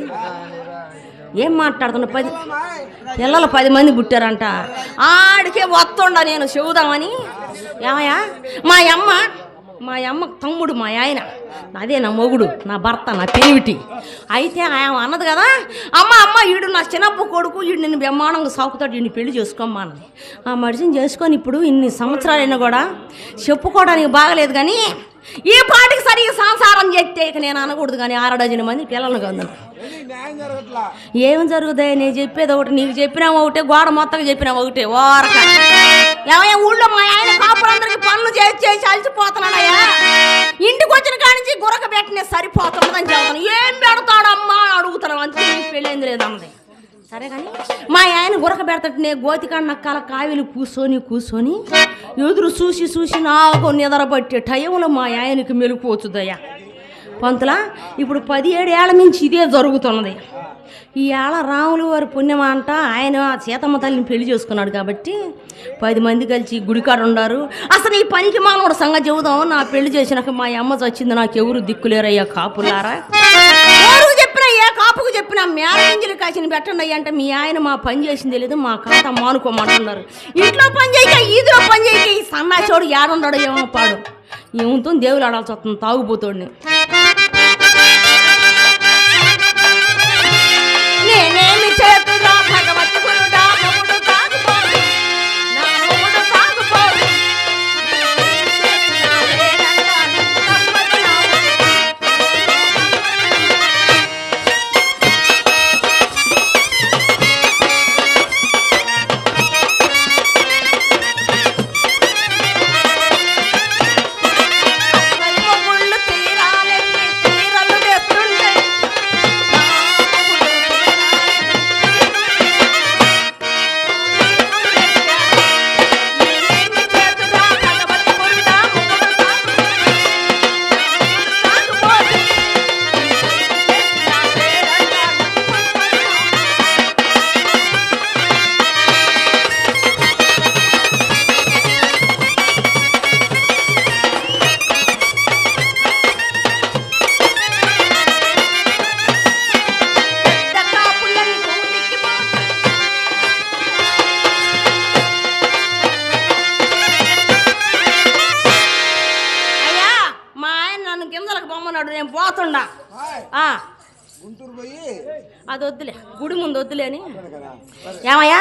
ఏం మాట్లాడుతున్నా 10 పిల్లలు 10 మంది పుట్టారంట. ఆడికే వస్తుండా నేను చెబుదామని. ఏమయ్యా మా అమ్మ తమ్ముడు మా ఆయన అదే నా మొగుడు నా భర్త నా పెనివిటి అయితే ఆయన అన్నది కదా అమ్మ ఈడు నా చిన్నప్ప కొడుకు ఈడు నిన్ను బ్రహ్మాండంగా సాకుతాడు ఈయన్ని పెళ్లి చేసుకోమ్మా అన్నది. ఆ మడిసిని చేసుకొని ఇప్పుడు ఇన్ని సంవత్సరాలైనా కూడా చెప్పుకోవడానికి బాగలేదు కానీ ఈ పాటికి సరిగ్గా సంసారం చేస్తే ఇక నేను అనకూడదు కానీ 6 డజన్ మంది పిల్లలను కందను ఏం జరుగుతాయి నేను చెప్పేది ఒకటి నీకు చెప్పినా ఒకటే గోడ మొత్తంగా చెప్పినా ఒకటే ఓరక ఏమయ్యా ఊళ్ళో మా ఆయన కాపులందరికీ పనులు చేసి అలసిపోతున్నాడయ్యా ఇంటికి వచ్చిన కాడి నుంచి గురక పెట్టినే సరిపోతున్నదని చెబుతాను. ఏం పెడతాడమ్మా అడుగుతాను అంతే పెళ్ళైంది లేదన్నది సరే కానీ మా ఆయన గురక పెడతాడు గోతికాడ నక్కాల కావిలు కూర్చొని ఎదురు చూసి నాకు నిద్రపట్టే టైంలో మా ఆయనకి మెలుపు వచ్చుదయ్యా. పంతులా ఇప్పుడు 17 ఏళ్ల నుంచి ఇదే జరుగుతున్నది. ఈ ఏళ రాములు వారి పుణ్యం అంట ఆయన సీతమ్మ తల్లిని పెళ్లి చేసుకున్నాడు కాబట్టి 10 మంది కలిసి గుడికాడ ఉండారు. అసలు ఈ పనికి మానవుడు సంగతి చెబుదాం. నా పెళ్లి చేసినాక మా అమ్మ చచ్చింది, నాకెవరు దిక్కులేరయ్యా కాపులారా. ఎవరికి చెప్పినా ఏ కాపుకు చెప్పినా మేరగింజలు కాసిన పెట్టండి అయ్యా అంటే మీ ఆయన మా పని చేసింది లేదు, మా ఖాతా మానుకోమంటున్నారు. ఇంట్లో పని చేయక ఈదిలో పని చేయక ఈ సన్నాచోడు ఏడుండడు ఏమో పాడు. ఏముతో దేవులు ఆడాల్సి వస్తుంది తాగుపోతాడిని. నేనేమి చేతురా భగవతి గురుడా మొగుడు తాగుపోదు, నా మొగుడు తాగుపోదు. మొగుళ్ళు తీరాలెన్ని తీరలు తెస్తుంటే నేను పోతుండా. అది వద్దులే, గుడి ముందు వద్దులే అని. ఏమయ్యా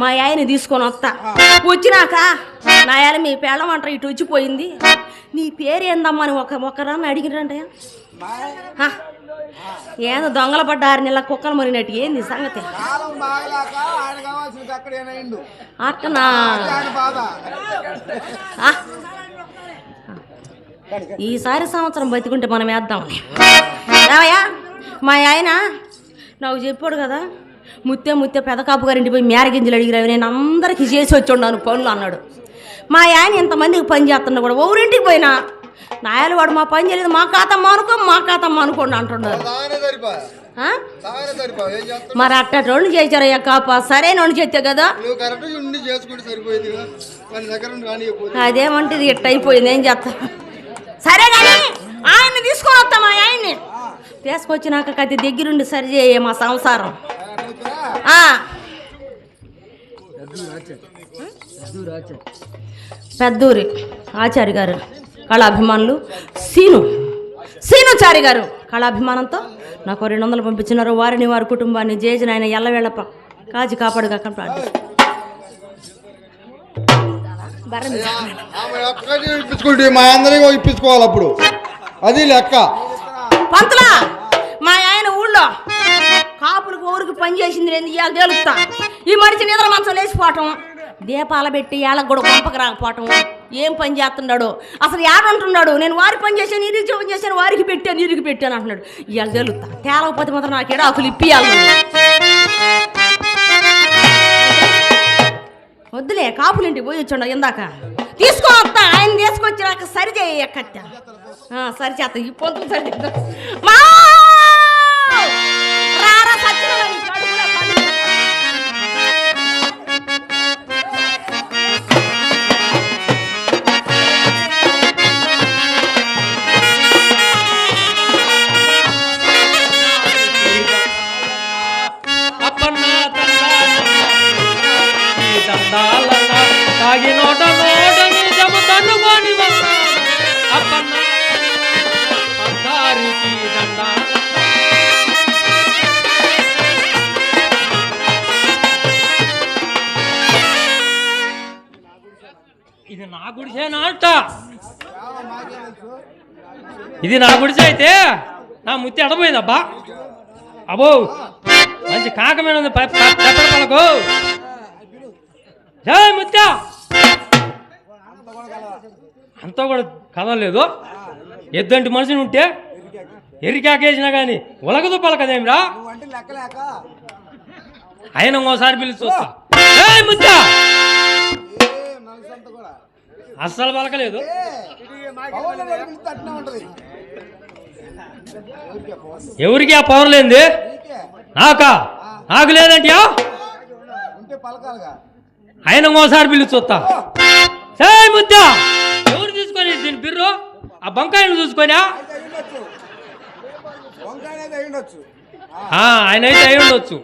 మా ఆయన తీసుకొని వస్తా. వచ్చినాక నా ఆయన మీ పేళ్ళమంటారు ఇటు వచ్చిపోయింది, నీ పేరు ఏందమ్మా అని ఒకరాన్ని అడిగిరంటయ్యా. ఏదో దొంగల పడ్డ 6 నెలల కుక్కలు మరినట్టు ఏంది సంగతి? అట్టనా? ఈసారి సంవత్సరం బతికుంటే మనం వేద్దామని. రావయ్యా మా ఆయన నాకు చెప్పాడు కదా, ముత్తే పెదకాపు గారింటి పోయి మేరగింజలు అడిగిరావి, నేను అందరికీ చేసి వచ్చి ఉన్నాను పనులు అన్నాడు. మా ఆయన ఇంతమందికి పని చేస్తున్నా కూడా ఊరింటికి పోయినా నాయలు వాడు మా పని చేయలేదు, మా ఖాతా మానుకోండి అంటున్నారు. మరి అట్టోళ్ళు చేశారయ్యా కాప, సరైన వాళ్ళు చేస్తే కదా. అదేమంటే ఇట్ట అయిపోయింది, ఏం చేస్తా. సరే కానీ ఆయన్ని తీసుకొని వస్తాం. మా ఆయన్ని తీసుకొచ్చినాక కత్తి దగ్గరుండి సరి చేయ మా సంసారం. పెద్దూరి ఆచార్య గారు కళాభిమానులు సీనుచారి గారు కళాభిమానంతో నాకు 200 పంపించినారు. వారిని వారి కుటుంబాన్ని జేజన ఆయన ఎల్లవేళ కాచి కాపాడుగా మా అందరికీ ఇప్పించుకోవాలి అప్పుడు, అది లెక్క. పంతులా మా ఆయన ఊళ్ళో కాపులకు ఊరికి పని చేసింది లేదు, ఇవాళ తేలుస్తా. ఈ మనిషి నిద్ర మంచం లేచిపోవటం, దీపాలు పెట్టి ఏళ్ళకు కూడా పంపక రాకపోవటం, ఏం పని చేస్తున్నాడు అసలు ఏడంటున్నాడు. నేను వారి పని చేశాను, ఇరికి పని చేశాను, వారికి పెట్టాను అంటున్నాడు. ఇవాళ తేలుస్తా. తేలకపోతే మాత్రం నాకు ఎడాకులు ఇప్పియాలి. వద్దులే, కాపులింటికి పోయి వచ్చాడు ఇందాక, తీసుకొని వస్తా. ఆయన తీసుకొచ్చి నాకు సరి చేయ కత్త సరి చేస్తా. ఈ పొందుకు సరి మా రారా సచ్చినని కడుపులో పని. తాగి నోట నోటని చెబుతాను కొని అప్పన్నారికి దండా. ఇది నా గుడిసేనా అంట, ఇది నా గుడిసే అయితే నా ముత్తి ఎడపోయిందబ్బా. అబ్బో మంచి కాకమైన ఉంది పలకు. జై ముత్యా అంతా కూడా కదలేదు. ఎద్దంటి మనిషిని ఉంటే ఎరికాకేసినా కానీ ఉలగదు పలకదేమిరా. ఆయన ఇంకోసారి పిలిచి చూస్తా. జై ముత్యా అస్సలు పలకలేదు. ఎవరికి ఆ పవర్ లేనిది? నాకా? నాకు లేదంట్యా? ఉంటే పలకాలుగా. ఆయన ఇంకోసారి పిలిచి చూస్తా. సే ముద్ద ఎవరు తీసుకొని దీని బిర్రు ఆ బంకాయను చూసుకొనా? ఆయన అయితే అయి ఉండొచ్చు.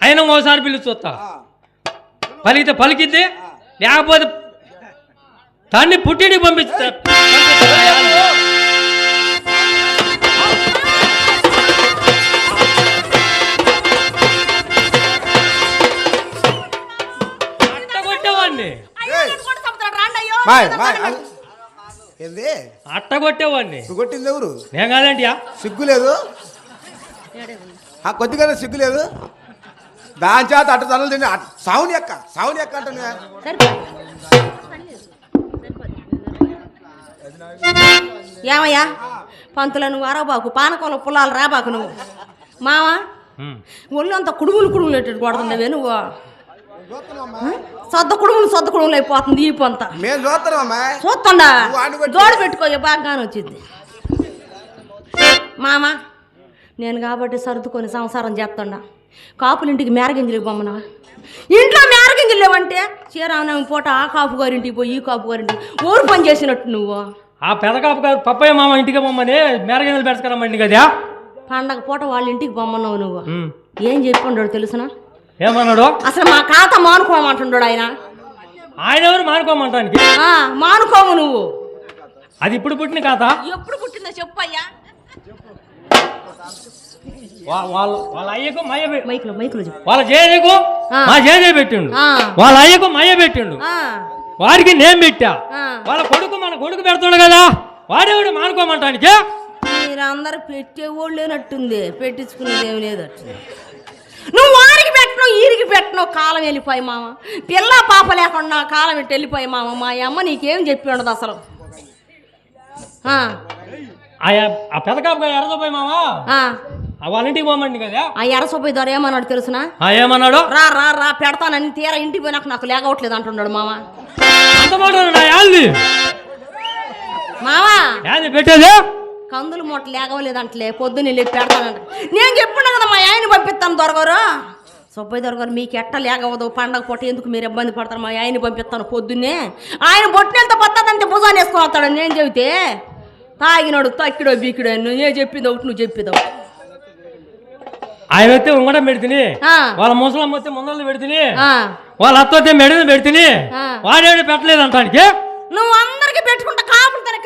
ఆయన ఇంకోసారి పిలిచి చూస్తా. పలికితే పలికిద్ది, లేకపోతే దాన్ని పుట్టిడికి పంపిస్తా. అట్టగొట్టేవాడిని, ఏంది అట్టగొట్టేవాడిని. కొట్టింది ఎవరు? నేను కాదంటియా? సిగ్గు లేదు, కొద్దిగానే సిగ్గు లేదు. దాని చేత అట్ట తనలు తిని సావుని ఎక్క అంటే ఏమయ్యా పంతుల నువ్వు అరబాకు పానకంలో పుల్లాలు రాబాకు నువ్వు మావా ఒళ్ళు అంత కుడుములు ఎట్టు కొడుతుండవే నువ్వు సొద్ద కుడుములు అయిపోతుంది ఈ పొంత మేము చూస్తున్నామా చూస్తుండా జోడు పెట్టుకో బాగానే వచ్చింది మామ నేను కాబట్టి సర్దుకొని సంసారం చేస్తుండా కాపులింటికి మేరగింజలు బొమ్మనా ఇంట్లో మేరగింజలు లేవంటే చీరామనవి పూట ఆ కాపు గారింటికి పోయి ఈ కాపు గారింటికి ఊరు పని చేసినట్టు నువ్వు ఆ పెద్ద కాపు గారు పప్పయ్య మామ ఇంటికి బొమ్మని మేరగింజలు పెడతారమ్మండి కదా పండగ పూట వాళ్ళ ఇంటికి బొమ్మన్నావు నువ్వు ఏం చెప్పి ఉన్నాడు తెలుసునా ఏమన్నాడు అసలు మా ఖాతా మానుకోమంటున్నాడు ఆయన ఎవరు మానుకోమంటానికి మానుకోము నువ్వు అది ఇప్పుడు పుట్టిన ఖాతా ఎప్పుడు పుట్టిందో చెప్పయ్యా వాళ్ళ అయ్యకు మయ్య మైకులో చెప్పు వాళ్ళ జేజకు మా జేజే పెట్టిండు వాళ్ళ అయ్యకు మయ్య పెట్టిండు వాడికి నేను పెట్టా వాళ్ళ కొడుకు మన కొడుకు పెడుతుండు కదా వాడేవాడు మానుకోమంటానికి మీరందరూ పెట్టేవాళ్ళు లేనట్టుంది పెట్టించుకునేది ఏమి లేదట్టు నువ్వు వారికి పెట్టను ఈరికి పెట్టను కాలం వెళ్ళిపోయి మామ పిల్ల పాప లేకుండా కాలం ఇట్టు వెళ్ళిపోయి మామ మా అమ్మ నీకేం చెప్పి ఉండదు అసలు ఆ పెదకాపు ఎర్రదోపోయి మామ వాళ్ళ ఇంటికి పోమండి కదా ఆ ఎర్రసోపోయి ద్వారా ఏమన్నాడు తెలుసునా ఏమన్నాడు రా రా రా పెడతానని తీరా ఇంటికి పోయినాక నాకు లేకవట్లేదు అంటున్నాడు మామ అంత మాట మావా పెట్టేది కందులు మూట లేకవలేదంటలే పొద్దున్న లేపి పెడతానంట నేను చెప్పున్నా కదా మా ఆయన్ని పంపిస్తాను దొరగారు సుబ్బయ్య దొరగారు మీకు ఎట్ట లేకవదు పండగ పూట ఎందుకు మీరు ఇబ్బంది పడతారు మా ఆయన్ని పంపిస్తాను పొద్దున్నే ఆయన బొట్టినెళ్తే పత్తదంతే భుజాన్ని వేసుకొని వస్తాడు నేను చెబితే తాగినాడు తక్కిడో బీకిడో నేను చెప్పింది ఒకటి నువ్వు చెప్పేది ఒకటి ఆయన వస్తే ఉంగడం పెడితే వాళ్ళ ముసలమ్మ వస్తే ముందలు పెడితే వాళ్ళ అత్త వస్తే మెడని పెడితే వాడేడు పెట్టలేదు అంటానికి నువ్వు అందరికి పెట్టుకుంటా కాపుతానే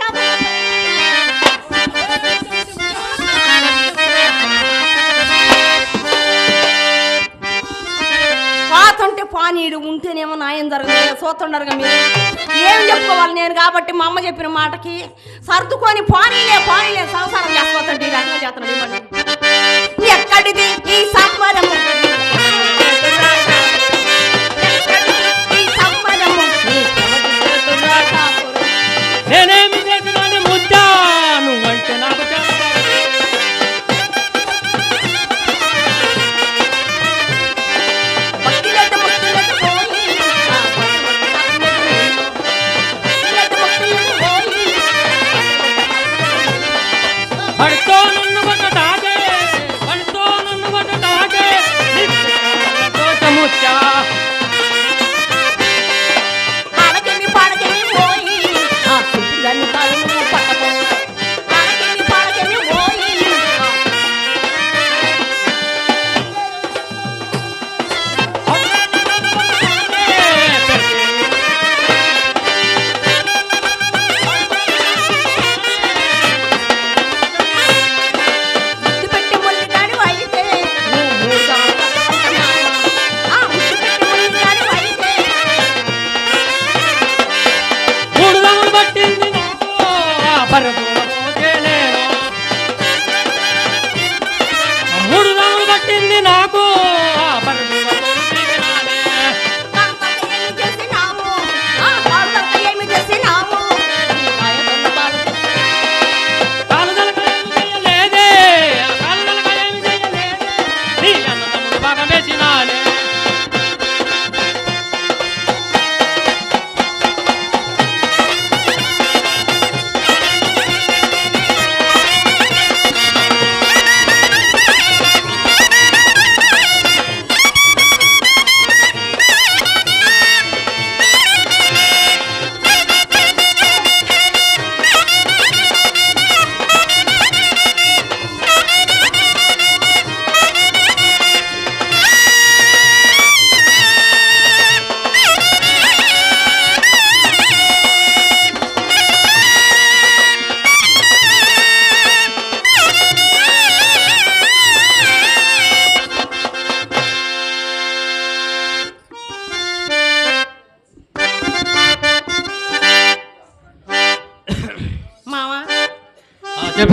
పాతంటే పానీయుడు ఉంటేనేమో న్యాయం జరగదు చూస్తుండరుగా మీరు ఏం చెప్పుకోవాలి నేను కాబట్టి మా అమ్మ చెప్పిన మాటకి సర్దుకొని పానీలే సంసారం చేస్తాంటే ఈ రకంగా చేస్తున్నాడు ఎక్కడిది ఈ సంబరము నేనేమి చేసినాను ముద్దా నువ్వంటే నాకు పడుతూ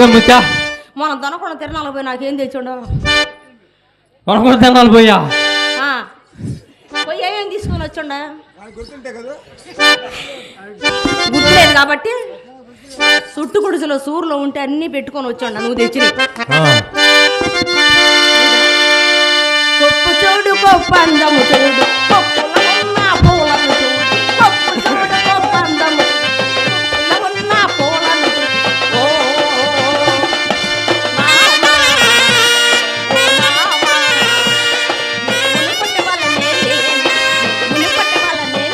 చెప్పే ముత్యా మనం దొనకుండా తిరణాలకు పోయి నాకేం తెచ్చుండవు కొనకుండా తినాలి పోయా పోయి ఏమేమి తీసుకొని వచ్చుండా మనకు గుర్తుంటే కదా గుర్తులేదు కాబట్టి చుట్టు గుడిసెలో సూర్లో ఉంటే అన్ని పెట్టుకొని వచ్చుండా నువ్వు తెచ్చిన కొప్పు చూడు కొప్పు అందము చూడు కొప్పులో ఉన్న పూలను చూడు కొప్పు చూడు కొప్పు అందము కొప్పులో ఉన్న పూలను చూడు ఓ మామా ఓ మామా మునిపట్టి వాళ్ళనే మునిపట్టి వాళ్ళనే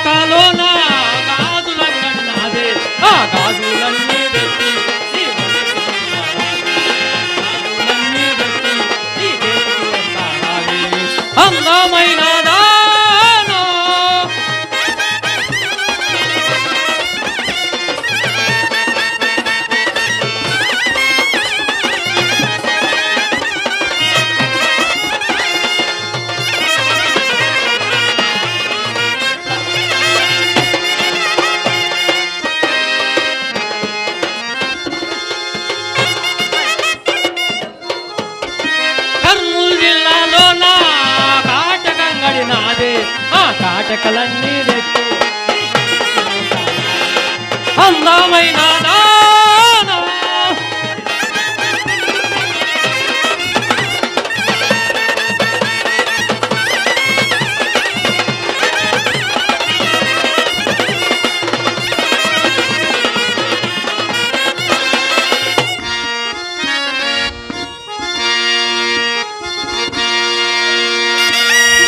కోటలోన గాజులంగడి నాదే ఆ గాజులన్నీ తెచ్చి నీ గాజులన్నీ తెచ్చి నీ దేశకు వస్తానావే. అందమైన దానో కర్నూలు జిల్లాలోన కాటకంగడి నాదే ఆ కాటకలన్నీ తెచ్చు అందమైన దానా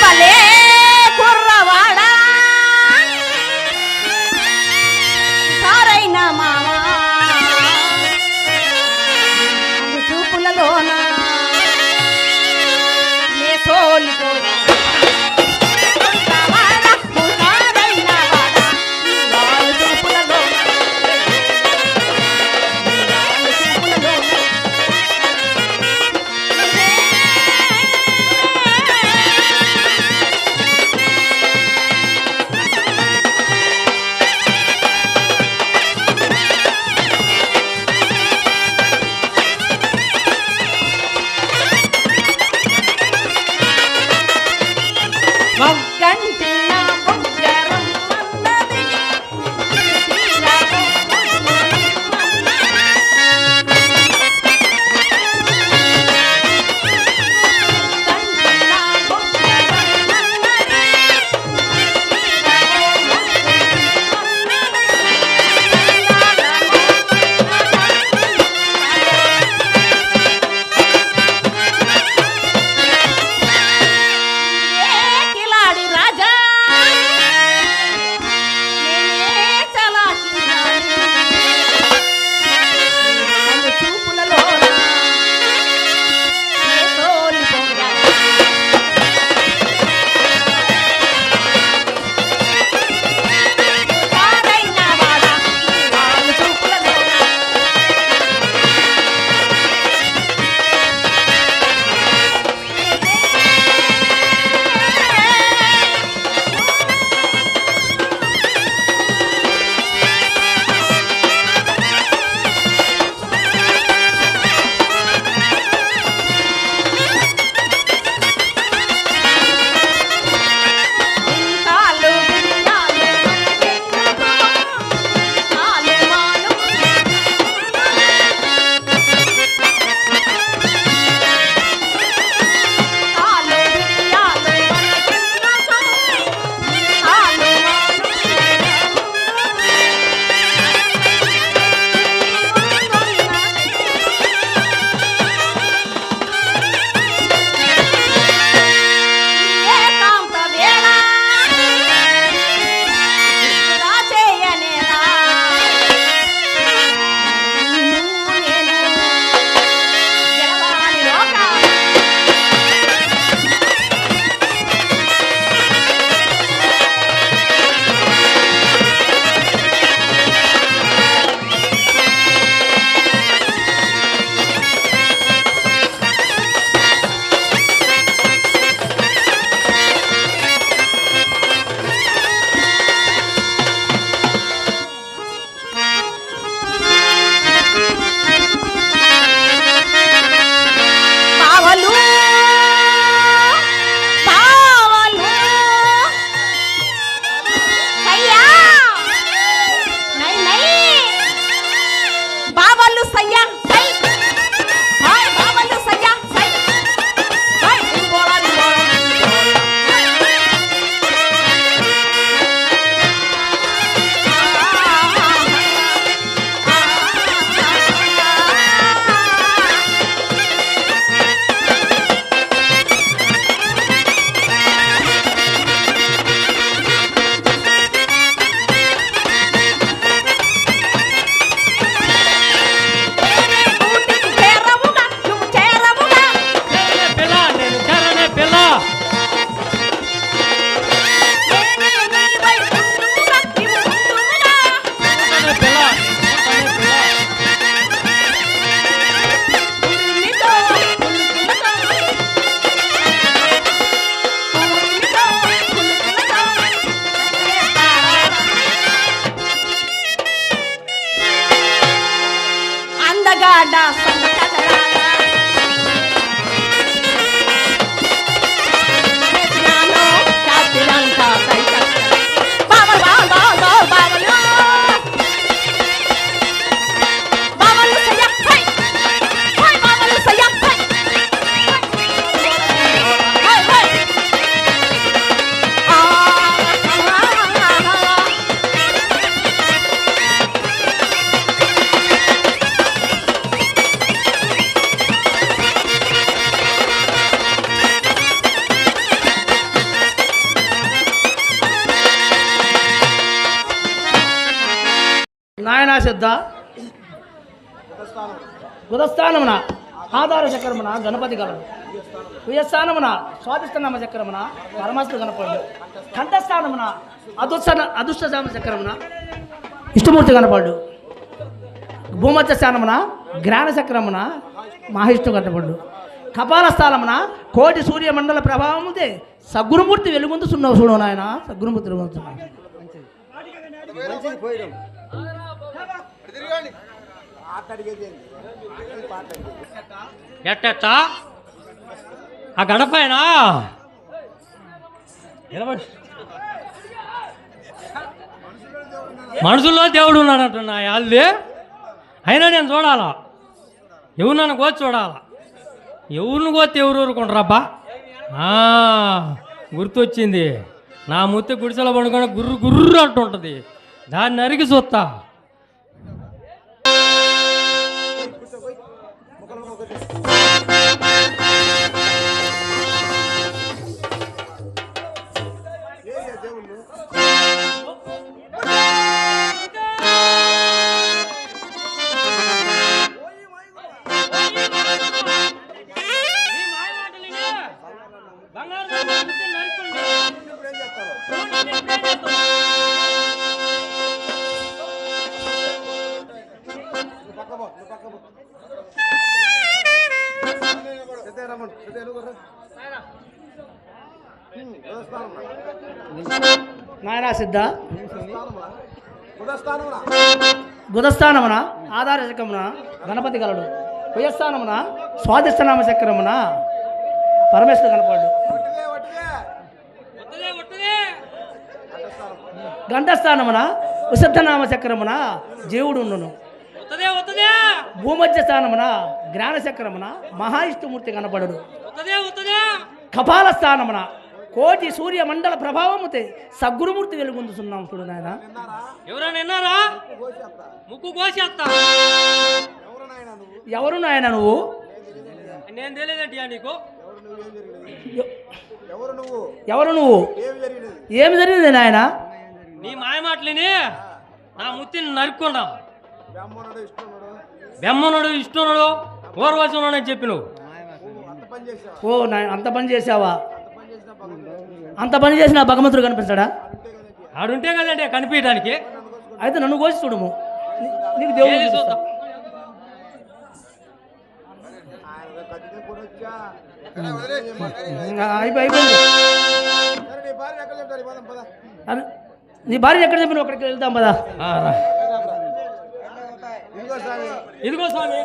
భలే కుర్రవాడా సారైన మావా గడ్డ సంకటరాల చేసినాను చాపినంత సైత బావలు బావలు బావలు బావలు సయ్య హై హై బావలు సయ్య హై హై హై నాయనా సిద్ధ గుదస్థానమున ఆధార చక్రమున గణపతి గలడు ఉయస్థానమున స్వాదిష్టనామ చక్రమున పరమాత్మ కనపడు కంఠస్థానమున అదృష్టనామ చక్రమున ఇష్టమూర్తి కనపడు భూమధ్య స్థానమున జ్ఞాన చక్రమున మహావిష్ణు కనపడు కపాల స్థానమున కోటి సూర్యమండల ప్రభావముతే సద్గురుమూర్తి వెలుగొందు సున్నావు చూడు నాయన సద్గురుమూర్తి వెలుగొందుతున్నావు మంచిది పోయడం తిరగండి అక్కడికి ఎట్టా ఆ గడపైన మనుషుల్లో దేవుడు ఉన్నాడట నా యాళ్ళే అయినా నేను చూడాలా ఎవరు నన్ను కోసి చూడాలా ఎవరిని కోస్తే ఎవరు ఊరుకుంటారబ్బా గుర్తొచ్చింది నా ముత్తి గుడిసెలో పడుకొని గుర్రు గుర్రు అంటుంటుంది దాన్ని నరికి చూస్తా నాయనా సిద్ధ గుదస్థానమున ఆధార చక్రమున గణపతి గలడు ఉయస్థానమున స్వాదిష్టనామ చక్రమున పరమేశ్వరు కనపడు గంటస్థానమున విశుద్ధనామ చక్రమున జీవుడు ఉండును భూమధ్య స్థానమున జ్ఞాన చక్రమున మహావిష్ణుమూర్తి కనపడడు కపాల స్థానమున కోటి సూర్య మండల ప్రభావముతే సద్గురుమూర్తి వెలుగొందుతున్నాం చూడు నాయన ఎవరైనా విన్నారా ముక్కు కోసేస్తా ఎవరు నాయన నువ్వు నేను తెలియదండి నీకు ఎవరు నువ్వు ఏమి జరిగింది నాయన నీ మాయమాటలని నా ముత్తిని నరుక్కున్నాం బెమ్మనుడు ఇష్టనుడు ఓర్వశనుడు అని చెప్పి నువ్వు ఓ నాయన అంత పని చేసావా అంత పని చేసిన భగవంతుడు కనిపిస్తాడా ఆడుంటే కదండి కనిపించడానికి అయితే నన్ను కోసి చూడము నీకు దేవుడు చూపిస్తా. అయిపోయింది నీ భార్య ఎక్కడ చెప్పిన అక్కడికి వెళ్తాం పదా ఇదిగో స్వామి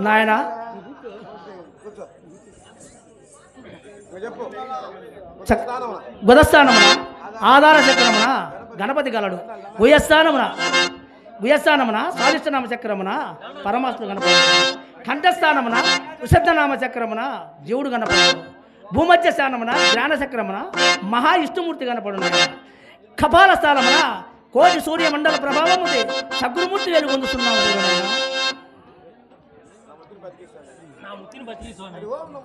నాయన గుదస్థానమున ఆధార చక్రమున గణపతి గలడు గుయస్థానమున స్వాదిష్టనామ చక్రమున పరమాత్మ గణపతి కంఠస్థానమున విశుద్ధనామ చక్రమున జీవుడు గణపడు భూమధ్య స్థానమున జ్ఞాన చక్రమున మహా ఇష్టమూర్తి కనపడు కపాల స్థానమున కోటి సూర్యమండల ప్రభావముతే సద్గురుమూర్తి వెలుగొందుతున్నాము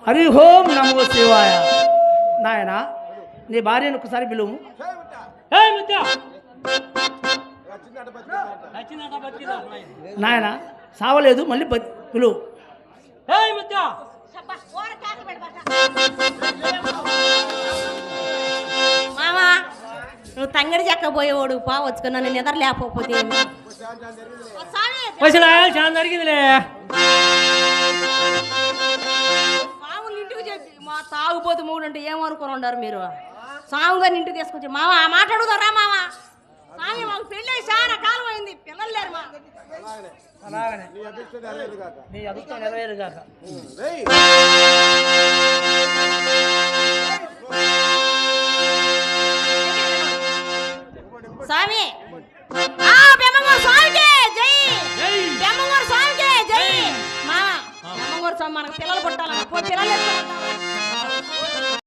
హరి ఓం నమో శివాయ. నాయన నీ భార్యను ఒకసారి పిలువు. నాయన సావలేదు మళ్ళీ పిలువు. మామా నువ్వు తంగడి చెక్కపోయేవాడు పావచ్చు నన్ను నిద్ర లేకపోతే జరిగిందిలే సాములు ఇంటికి చెప్పి మా తాగుపోతు మూడు అంటే ఏమనుకుని ఉండారు మీరు సాము గారిని ఇంటికి తీసుకొచ్చి మామ ఆ మాట అడుగుతారా మామ స్వామి మాకు పెళ్ళి చాలా కాలం అయింది, పిల్లలు లేరు మా. అలాగనే నీ అభిష్టం నెరవేరు కాక. నీ అదృష్టం నెరవేరుగాక. రేయ్. స్వామి బెమ్మగూరు స్వామికి జై, బెమ్మగూరు స్వామికి జై. మా బెమ్మగూరు స్వామి మనకు పిల్లలు పుట్టాలన్న పిల్లలు ఎత్తుకుంటాం.